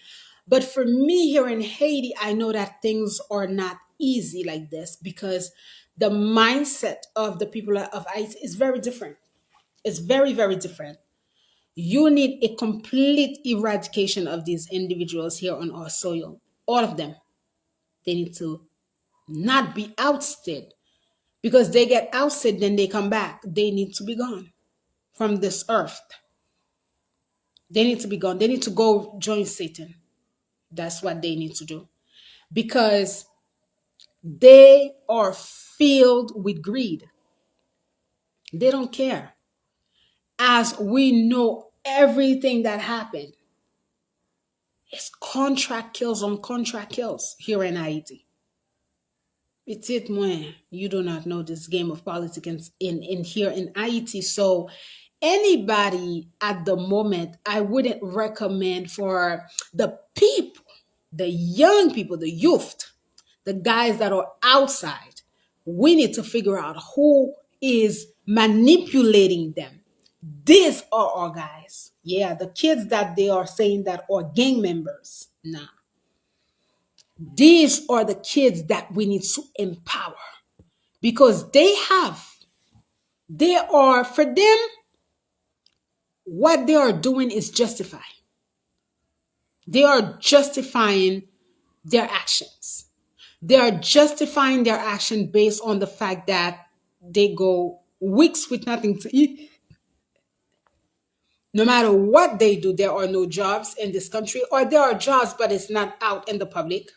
But for me here in Haiti, I know that things are not easy like this because the mindset of the people of Haiti is very different. It's very, very different. You need a complete eradication of these individuals here on our soil. All of them. They need to not be ousted because they get ousted, then they come back. They need to be gone from this earth. They need to be gone. They need to go join Satan. That's what they need to do because they are filled with greed. They don't care. As we know, everything that happened is contract kills on contract kills here in Haiti. It's it when you do not know this game of politics in here in Haiti. So anybody at the moment, I wouldn't recommend for the people, the young people, the youth, the guys that are outside. We need to figure out who is manipulating them. These are our guys. Yeah, the kids that they are saying that are gang members. Nah. These are the kids that we need to empower because they are, for them, what they are doing is justified. They are justifying their actions. They are justifying their action based on the fact that they go weeks with nothing to eat. No matter what they do, there are no jobs in this country, or there are jobs, but it's not out in the public.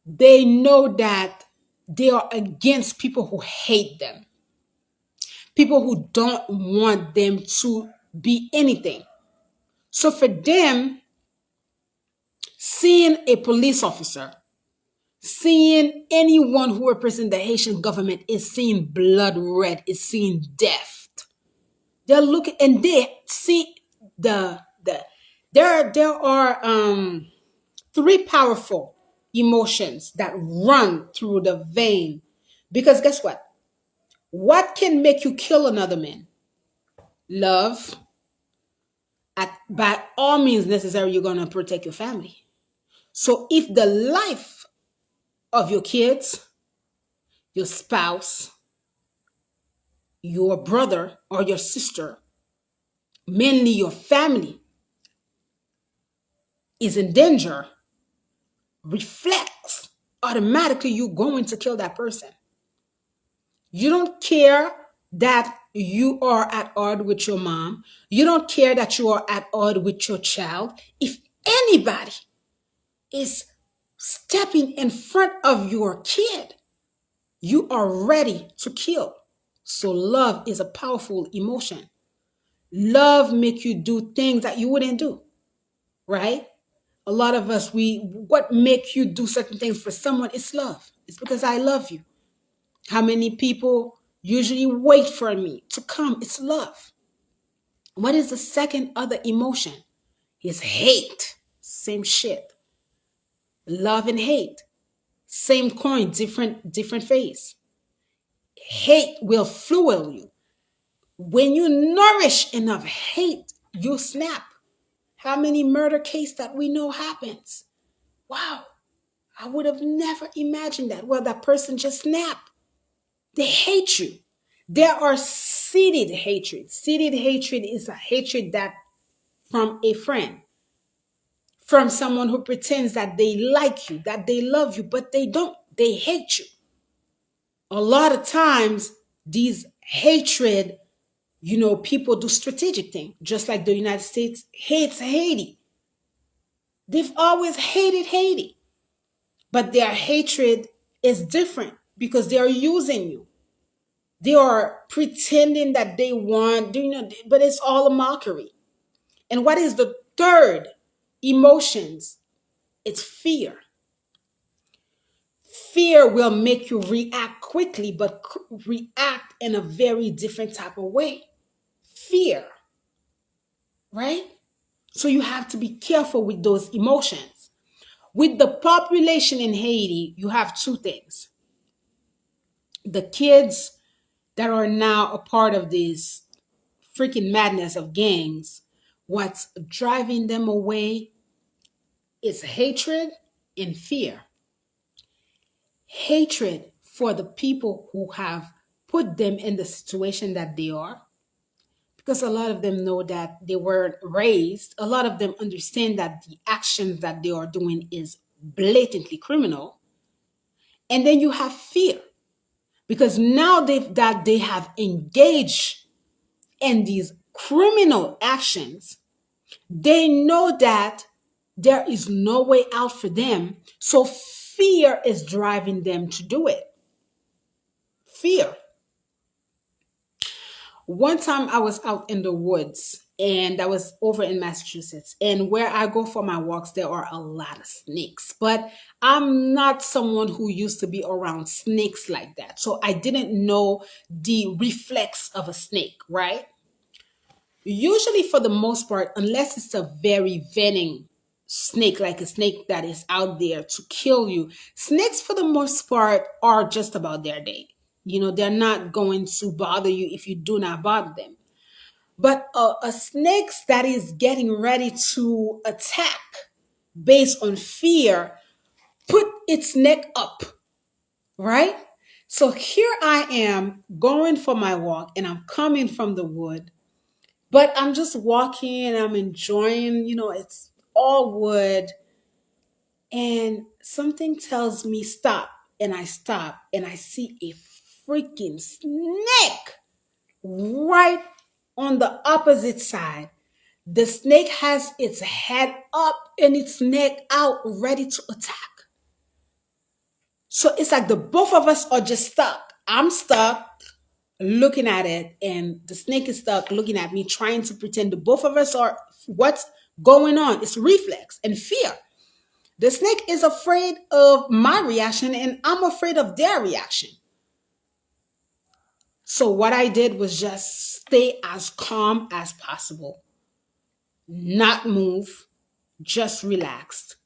They know that they are against people who hate them, people who don't want them to be anything. So for them, seeing a police officer, seeing anyone who represents the Haitian government is seeing blood red, is seeing death. They're looking and they see the there are three powerful emotions that run through the vein. Because guess what? What can make you kill another man? Love. By all means necessary, you're going to protect your family. So if the life of your kids, your spouse, your brother or your sister, mainly your family, is in danger, reflects automatically you going to kill that person. You don't care that you are at odds with your mom. You don't care that you are at odds with your child. If anybody is stepping in front of your kid, you are ready to kill. So love is a powerful emotion. Love makes you do things that you wouldn't do, right? A lot of us, what make you do certain things for someone is love. It's because I love you. How many people usually wait for me to come? It's love. What is the second other emotion? Is hate. Same shit. Love and hate. Same coin, different face. Hate will fuel you. When you nourish enough hate, you snap. How many murder cases that we know happens? Wow, I would have never imagined that. Well, that person just snapped. They hate you. There are seeded hatred. Seeded hatred is a hatred that from a friend, from someone who pretends that they like you, that they love you, but they don't. They hate you. A lot of times, these hatred, people do strategic things, just like the United States hates Haiti. They've always hated Haiti, but their hatred is different because they are using you. They are pretending that they want, but it's all a mockery. And what is the third emotions? It's fear. Fear will make you react quickly, but react in a very different type of way. Fear, right? So you have to be careful with those emotions. With the population in Haiti, you have two things. The kids that are now a part of this freaking madness of gangs, what's driving them away is hatred and fear. Hatred for the people who have put them in the situation that they are, because a lot of them know that they weren't raised. A lot of them understand that the actions that they are doing is blatantly criminal. And then you have fear because now that they have engaged in these criminal actions, they know that there is no way out for them. So fear is driving them to do it. Fear. One time I was out in the woods and I was over in Massachusetts. And where I go for my walks, there are a lot of snakes. But I'm not someone who used to be around snakes like that. So I didn't know the reflex of a snake, right? Usually, for the most part, unless it's a very venomous snake, like a snake that is out there to kill you, snakes, for the most part, are just about their day. They're not going to bother you if you do not bother them. But a snake that is getting ready to attack based on fear, put its neck up, right? So here I am going for my walk and I'm coming from the wood, but I'm just walking, I'm enjoying, it's all wood. And something tells me stop. And I stop and I see a freaking snake right on the opposite side. The snake has its head up and its neck out, ready to attack. So it's like the both of us are just stuck. I'm stuck looking at it, and the snake is stuck looking at me, trying to pretend the both of us are what's going on. It's reflex and fear. The snake is afraid of my reaction, and I'm afraid of their reaction. So what I did was just stay as calm as possible, not move, just relaxed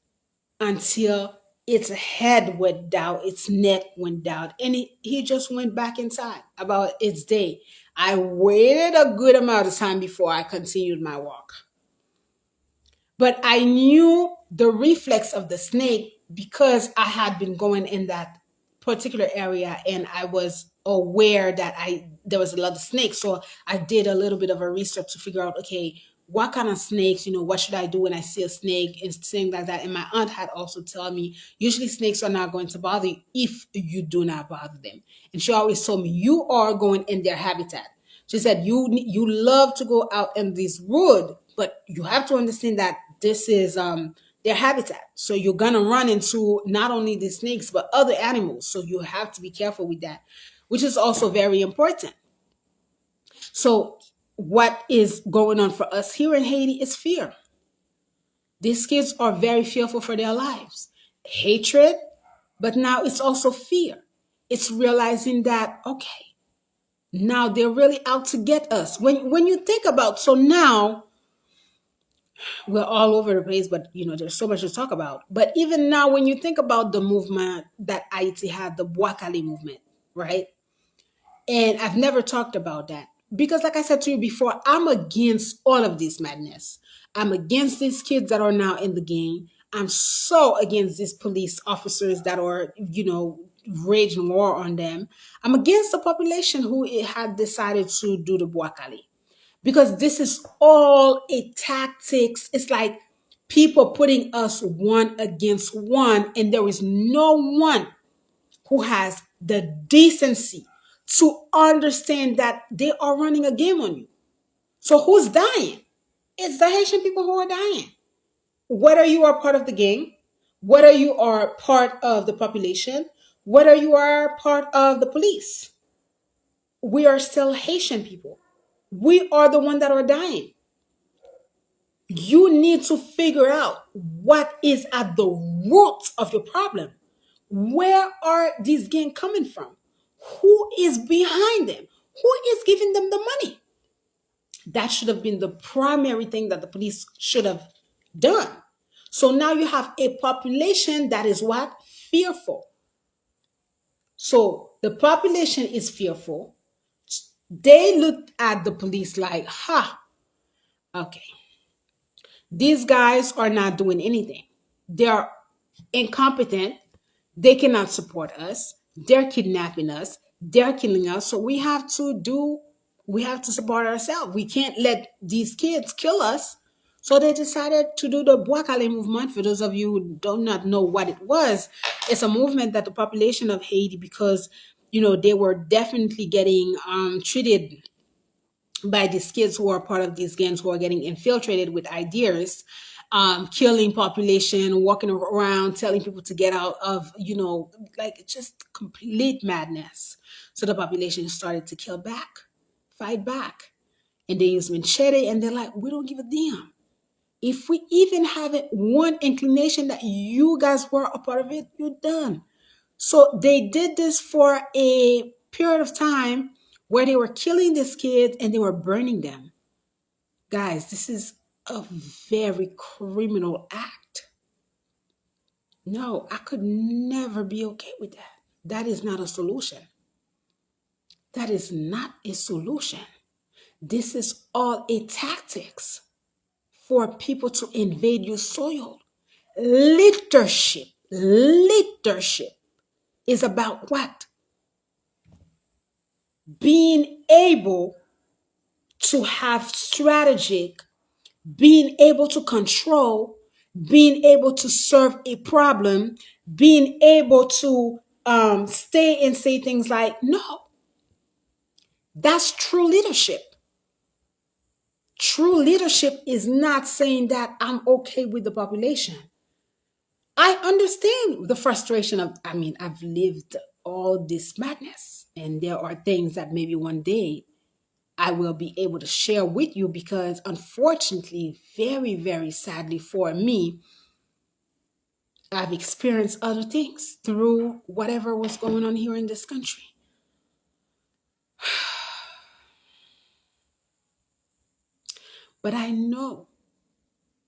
until its head went down, its neck went down, and he just went back inside about its day. I waited a good amount of time before I continued my walk. But I knew the reflex of the snake because I had been going in that particular area and I was aware that I there was a lot of snakes. So I did a little bit of a research to figure out, okay, what kind of snakes, what should I do when I see a snake and things like that. And my aunt had also told me, usually snakes are not going to bother you if you do not bother them. And she always told me, you are going in their habitat. She said, you love to go out in this wood, but you have to understand that this is their habitat. So you're gonna run into not only the snakes but other animals. So you have to be careful with that, which is also very important. So what is going on for us here in Haiti is fear. These kids are very fearful for their lives. Hatred, but now it's also fear. It's realizing that, okay, now they're really out to get us. When you think about, so now we're all over the place, but there's so much to talk about. But even now, when you think about the movement that Haiti had, the Boakali movement, right? And I've never talked about that because, like I said to you before, I'm against all of this madness. I'm against these kids that are now in the game. I'm so against these police officers that are, waging war on them. I'm against the population who had decided to do the Boakali because this is all a tactics. It's like people putting us one against one, and there is no one who has the decency to understand that they are running a game on you. So who's dying? It's the Haitian people who are dying. whether you are part of the gang, whether you are part of the population, whether you are part of the police, we are still Haitian people. We are the one that are dying. You need to figure out what is at the root of your problem. Where are these gangs coming from? Who is behind them? Who is giving them the money? That should have been the primary thing that the police should have done. So now you have a population that is what? Fearful. So the population is fearful. They looked at the police like, ha, okay, these guys are not doing anything. They are incompetent. They cannot support us. They're kidnapping us. They're killing us. So we have to support ourselves. We can't let these kids kill us. So they decided to do the Bois Calais movement. For those of you who do not know what it was, it's a movement that the population of Haiti, because they were definitely getting treated by these kids who are part of these gangs, who are getting infiltrated with ideas, killing population, walking around telling people to get out of, like just complete madness. So the population started to kill back, fight back. And they use machete, and they're like, we don't give a damn. If we even have it one inclination that you guys were a part of it, you're done. So they did this for a period of time where they were killing these kids and they were burning them. Guys, this is a very criminal act. No, I could never be okay with that. That is not a solution. That is not a solution. This is all a tactics for people to invade your soil. Leadership is about what? Being able to have strategic, being able to control, being able to serve a problem, being able to stay and say things like, no, that's true leadership. True leadership is not saying that I'm okay with the population. I understand the frustration of, I've lived all this madness, and there are things that maybe one day I will be able to share with you, because unfortunately, very, very sadly for me, I've experienced other things through whatever was going on here in this country. But I know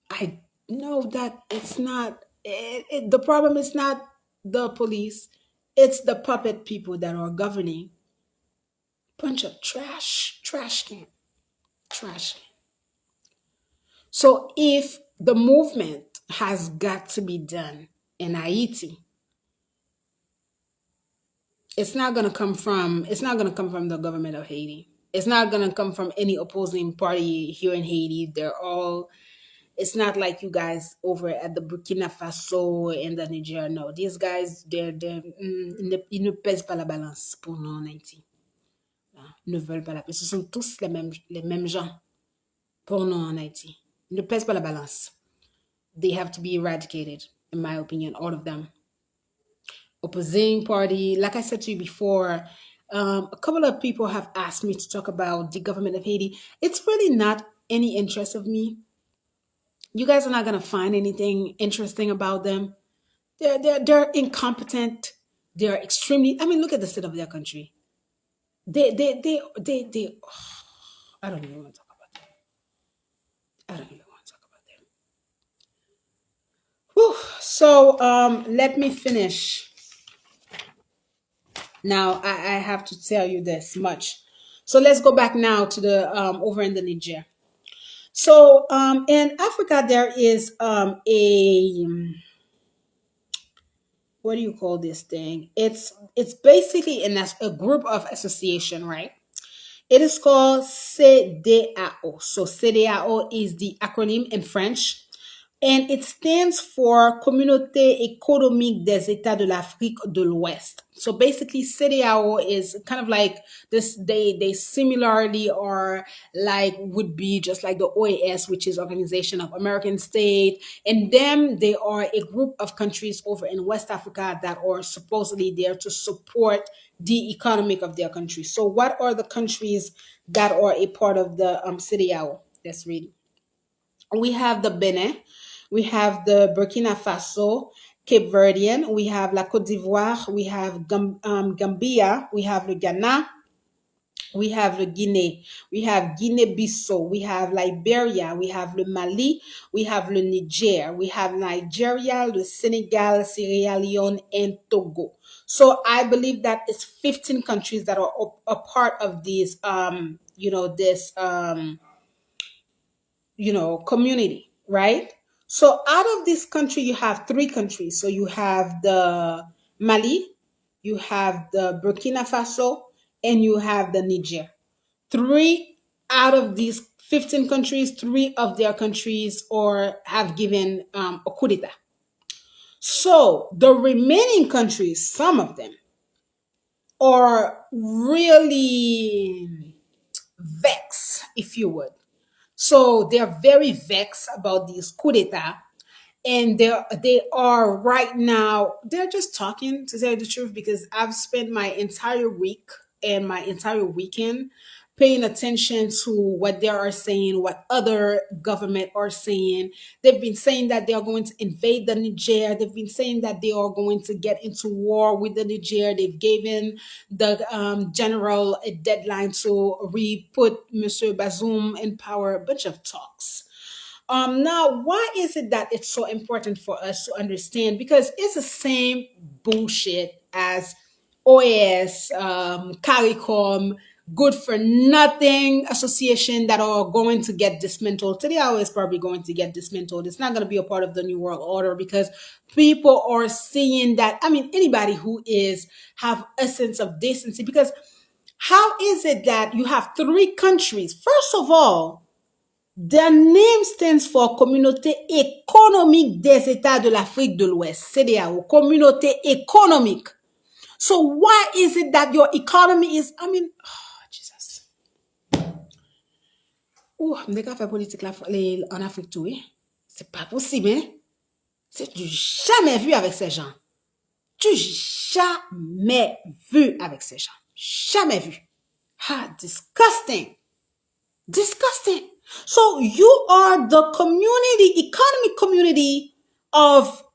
that it's not, the problem is not the police, it's the puppet people that are governing. Bunch of trash can, trash can. So if the movement has got to be done in Haiti, it's not going to come from the government of Haiti. It's not going to come from any opposing party here in Haiti. It's not like you guys over at the Burkina Faso and the Niger. No, these guys, ils ne pèsent pas la balance pour nous en Haïti. Ils ne veulent pas la balance. Ce sont tous les mêmes gens pour nous en Haïti. Ils ne pèsent pas la balance. They have to be eradicated, in my opinion, all of them. Opposing party, like I said to you before, a couple of people have asked me to talk about the government of Haiti. It's really not any interest of me. You guys are not going to find anything interesting about them. They're incompetent. They're extremely, look at the state of their country. They I don't even want to talk about them. I don't even want to talk about them. Whew. So let me finish. Now I have to tell you this much. So let's go back now to the over in the Niger. So in Africa there is a, what do you call this thing? It's basically a group of association, right? It is called CDAO. So CDAO is the acronym in French. and it stands for Communauté économique des États de l'Afrique de l'Ouest. So basically, CEDEAO is kind of like this. They similarly are like would be just like the OAS, which is Organization of American State, and them they are a group of countries over in West Africa that are supposedly there to support the economic of their country. So, what are the countries that are a part of the CEDEAO? Let's read. We have the Benin, we have the Burkina Faso, Cape Verdean, we have La Côte d'Ivoire, we have Gambia, we have the Ghana, we have the Guinea, we have Guinea-Bissau, we have Liberia, we have the Mali, we have the Niger, we have Nigeria, the Senegal, Sierra Leone, and Togo. So I believe that it's 15 countries that are a part of these, community, right? So out of this country, you have three countries. So you have the Mali, you have the Burkina Faso, and you have the Niger. Three out of these 15 countries, three of their countries or have given a coup d'etat. So the remaining countries, some of them, are really vexed, if you would. So they're very vexed about this coup d'etat, and they are right now. They're just talking to tell you the truth because I've spent my entire week and my entire weekend paying attention to what they are saying, what other government are saying. They've been saying that they are going to invade the Niger. They've been saying that they are going to get into war with the Niger. They've given the general a deadline to re-put Monsieur Bazoum in power. A bunch of talks. Now, why is it that it's so important for us to understand? Because it's the same bullshit as OAS, CARICOM, good for nothing association that are going to get dismantled. Today, is probably going to get dismantled. It's not going to be a part of the New World Order because people are seeing that. I mean, anybody who is have a sense of decency, because how is it that you have three countries? First of all, their name stands for Communauté économique des États de l'Afrique de l'Ouest, CEDEAO, Communauté économique. So why is it that your economy is, I mean, oh, Jesus. Ouh, on n'est qu'à faire politique là, en Afrique tout, hein? C'est pas possible, hein? C'est du jamais vu avec ces gens. Du jamais vu avec ces gens. Jamais vu. Ah, disgusting. Disgusting. So you are the community, economic community of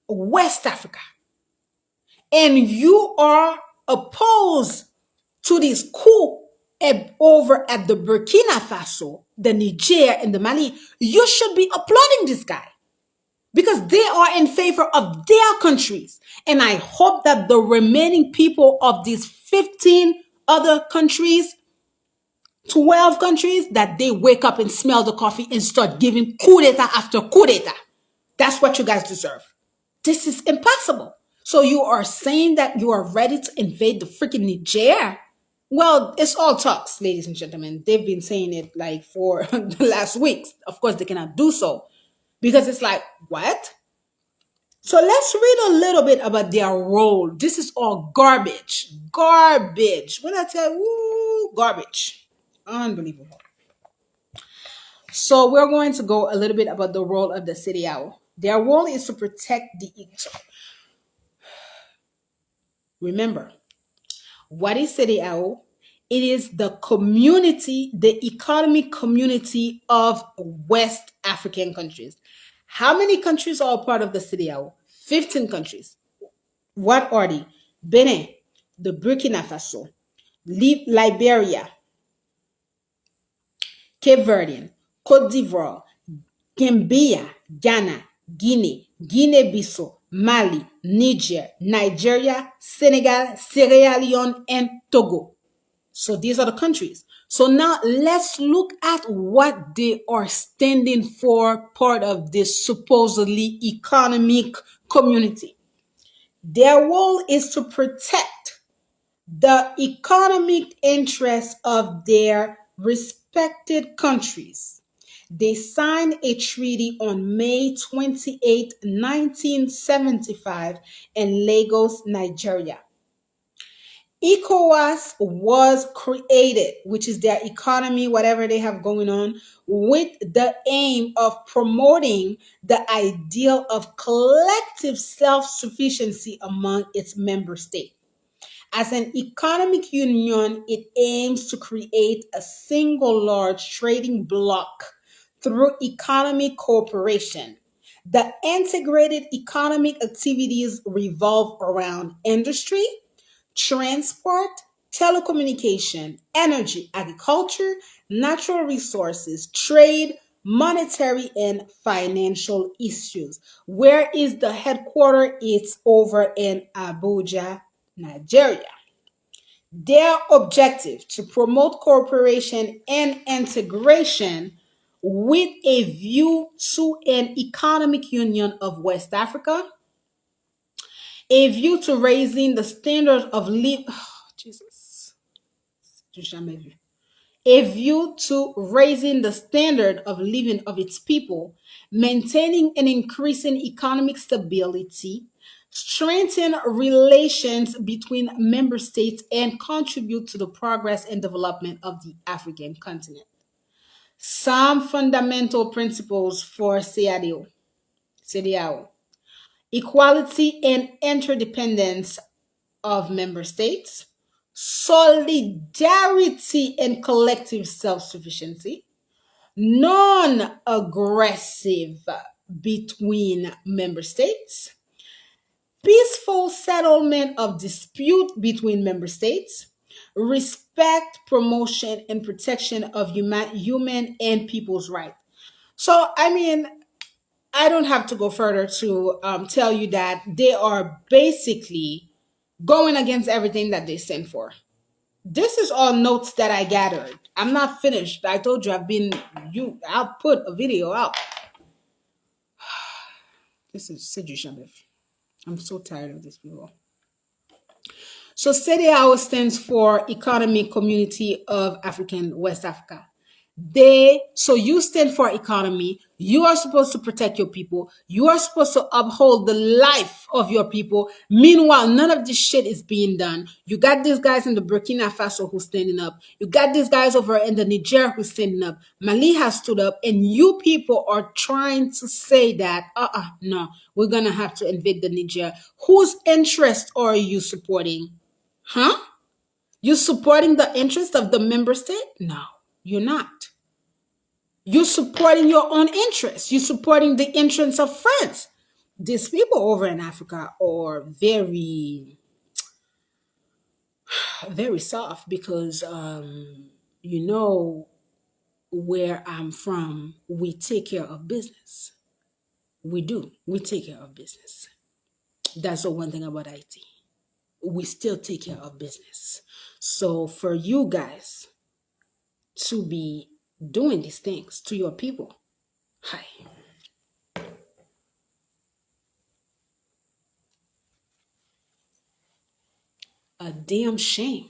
West Africa. And you are opposed to this coup over at the Burkina Faso, the Niger, and the Mali. You should be applauding this guy because they are in favor of their countries. And I hope that the remaining people of these 15 other countries, 12 countries, that they wake up and smell the coffee and start giving coup d'etat after coup d'etat. That's what you guys deserve. This is impossible. So you are saying that you are ready to invade the freaking Niger? Well, it's all talks, ladies and gentlemen. They've been saying it like for the last weeks. Of course, they cannot do so because it's like, what? So let's read a little bit about their role. This is all garbage. Garbage. When I tell you, garbage. Unbelievable. So we're going to go a little bit about the role of the city owl. Their role is to protect the. Remember, what is city owl? It is the community, the economic community of West African countries. How many countries are a part of the city owl? 15 countries. What are they? Benin, the Burkina Faso, Liberia, Cape Verdean, Côte d'Ivoire, Gambia, Ghana, Guinea, Guinea-Bissau, Mali, Niger, Nigeria, Senegal, Sierra Leone, and Togo. So these are the countries. So now let's look at what they are standing for, part of this supposedly economic community. Their role is to protect the economic interests of their respected countries They signed a treaty on May 28, 1975, in Lagos, Nigeria. ECOWAS was created, which is their economy, whatever they have going on, with the aim of promoting the ideal of collective self sufficiency among its member states. As an economic union, it aims to create a single large trading bloc through economic cooperation. The integrated economic activities revolve around industry, transport, telecommunication, energy, agriculture, natural resources, trade, monetary, and financial issues. Where is the headquarters? It's over in Abuja, Nigeria. Their objective to promote cooperation and integration with a view to an economic union of West Africa, a view to raising the standard of living. Oh, Jesus. J'ai jamais vu. A view to raising the standard of living of its people, maintaining and increasing economic stability, strengthen relations between member states, and contribute to the progress and development of the African continent. Some fundamental principles for CEDEAO: equality and interdependence of member states, solidarity and collective self sufficiency, non aggressive between member states, peaceful settlement of dispute between member states, respect, promotion, and protection of human and people's rights. So, I mean, I don't have to go further to tell you that they are basically going against everything that they stand for. This is all notes that I gathered. I'm not finished. I told you I'll put a video out. This is Sidju Shambif. I'm so tired of these people. So CEDEAO stands for Economic Community of African West Africa. So you stand for economy. You are supposed to protect your people. You are supposed to uphold the life of your people. Meanwhile, none of this shit is being done. You got these guys in the Burkina Faso who's standing up. You got these guys over in the Niger who's standing up. Mali has stood up, and you people are trying to say that, no, we're gonna have to invade the Niger. Whose interest are you supporting? Huh? You supporting the interest of the member state? No, you're not. You're supporting your own interests. You're supporting the interests of France. These people over in Africa are very, very soft because, you know, where I'm from, we take care of business. We do. We take care of business. That's the one thing about IT. We still take care of business. So for you guys to be doing these things to your people, hi. A damn shame.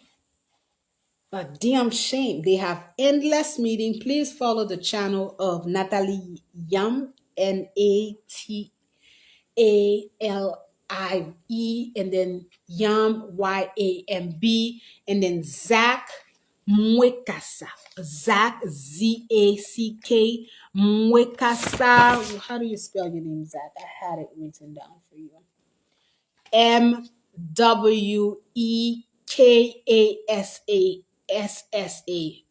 A damn shame. They have endless meeting. Please follow the channel of Natalie Yam, Natallie, and then Yam, Yamb, and then Zach Mwekasa. Zach, Zack Mwekasa. How do you spell your name, Zach? I had it written down for you. Mwekasa.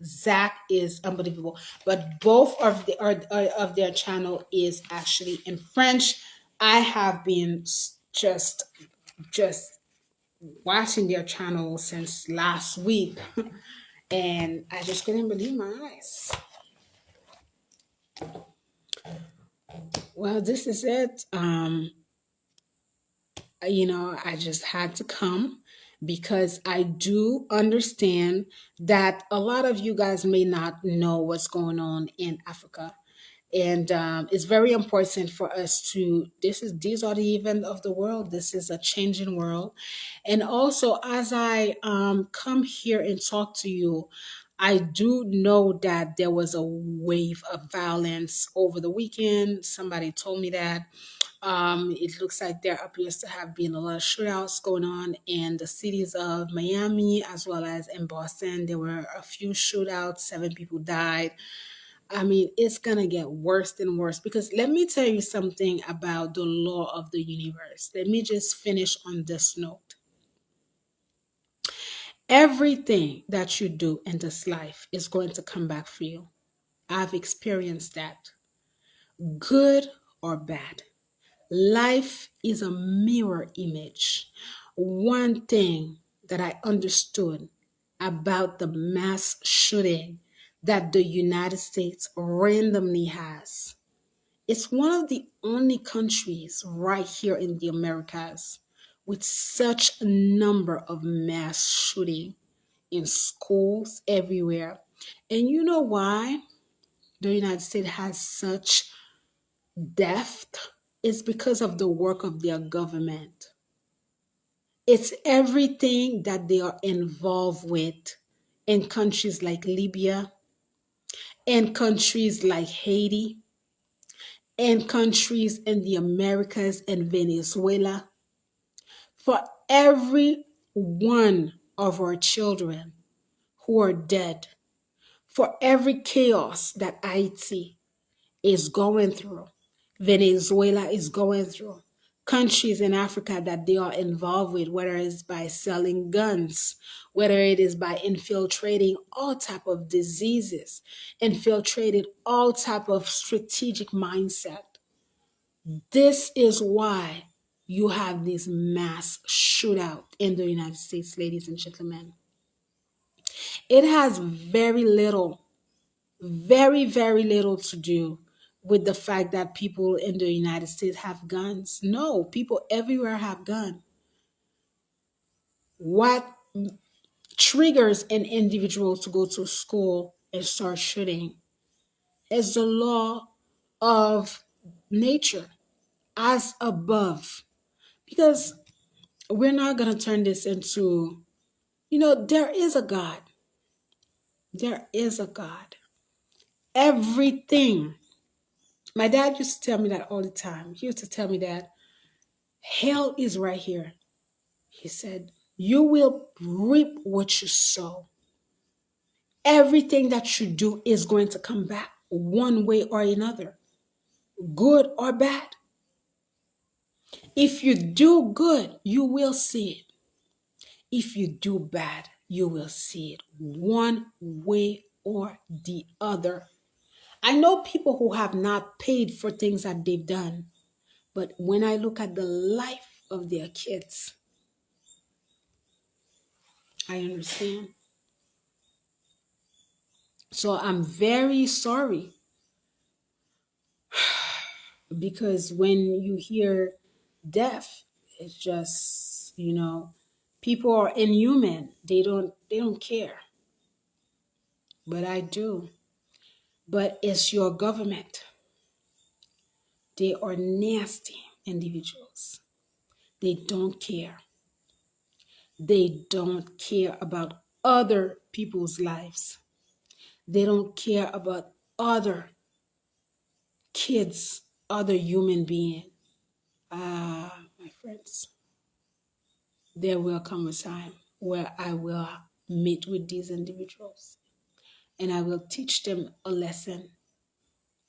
Zach is unbelievable, but both of of their channel is actually in French. I have been just watching their channel since last week, and I just couldn't believe my eyes. Well, this is it. I just had to come because I do understand that a lot of you guys may not know what's going on in Africa. And it's very important for us to, these are the events of the world. This is a changing world. And also, as I come here and talk to you, I do know that there was a wave of violence over the weekend. Somebody told me that. It looks like there appears to have been a lot of shootouts going on in the cities of Miami as well as in Boston. There were a few shootouts, 7 people died. I mean, it's gonna get worse and worse because let me tell you something about the law of the universe. Let me just finish on this note. Everything that you do in this life is going to come back for you. I've experienced that, good or bad. Life is a mirror image. One thing that I understood about the mass shooting that the United States randomly has, it's one of the only countries right here in the Americas with such a number of mass shooting in schools everywhere. And you know why the United States has such depth? It's because of the work of their government. It's everything that they are involved with in countries like Libya, in countries like Haiti, in countries in the Americas and Venezuela. For every one of our children who are dead, for every chaos that Haiti is going through, Venezuela is going through, countries in Africa that they are involved with, whether it's by selling guns, whether it is by infiltrating all type of diseases, infiltrated all type of strategic mindset. This is why you have this mass shootout in the United States, ladies and gentlemen. It has very little, very little to do with the fact that people in the United States have guns. No, people everywhere have guns. What triggers an individual to go to school and start shooting is the law of nature as above. Because we're not going to turn this into, there is a God. There is a God. Everything. My dad used to tell me that all the time. He used to tell me that hell is right here. He said, you will reap what you sow. Everything that you do is going to come back one way or another, good or bad. If you do good, you will see it. If you do bad, you will see it one way or the other. I know people who have not paid for things that they've done, but when I look at the life of their kids, I understand. So I'm very sorry because when you hear death, it's just, people are inhuman. They don't care. But I do. But it's your government. They are nasty individuals. They don't care. They don't care about other people's lives. They don't care about other kids, other human beings. My friends, there will come a time where I will meet with these individuals and I will teach them a lesson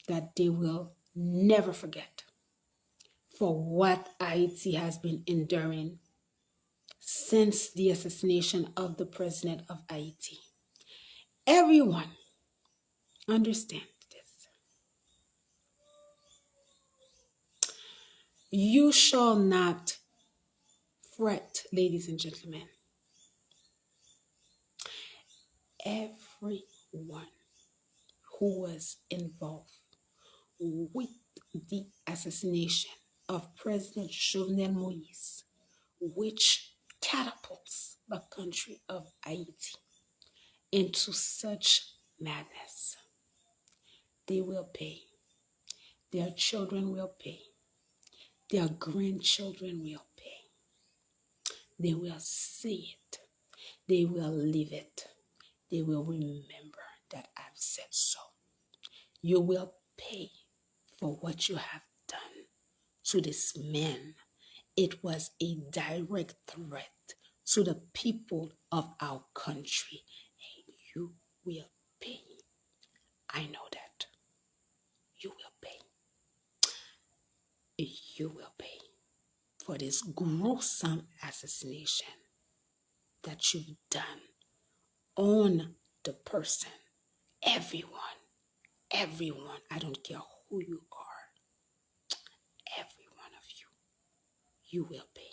that they will never forget for what Haiti has been enduring since the assassination of the president of Haiti. Everyone understand this. You shall not fret, ladies and gentlemen. Everyone who was involved with the assassination of President Jovenel Moise, which catapults the country of Haiti into such madness, they will pay. Their children will pay. Their grandchildren will pay. They will see it. They will live it. they will remember that I've said so. You will pay for what you have done to this man. It was a direct threat to the people of our country. And you will pay. I know that. You will pay. You will pay for this gruesome assassination that you've done on the person. Everyone, I don't care who you are, every one of you will pay.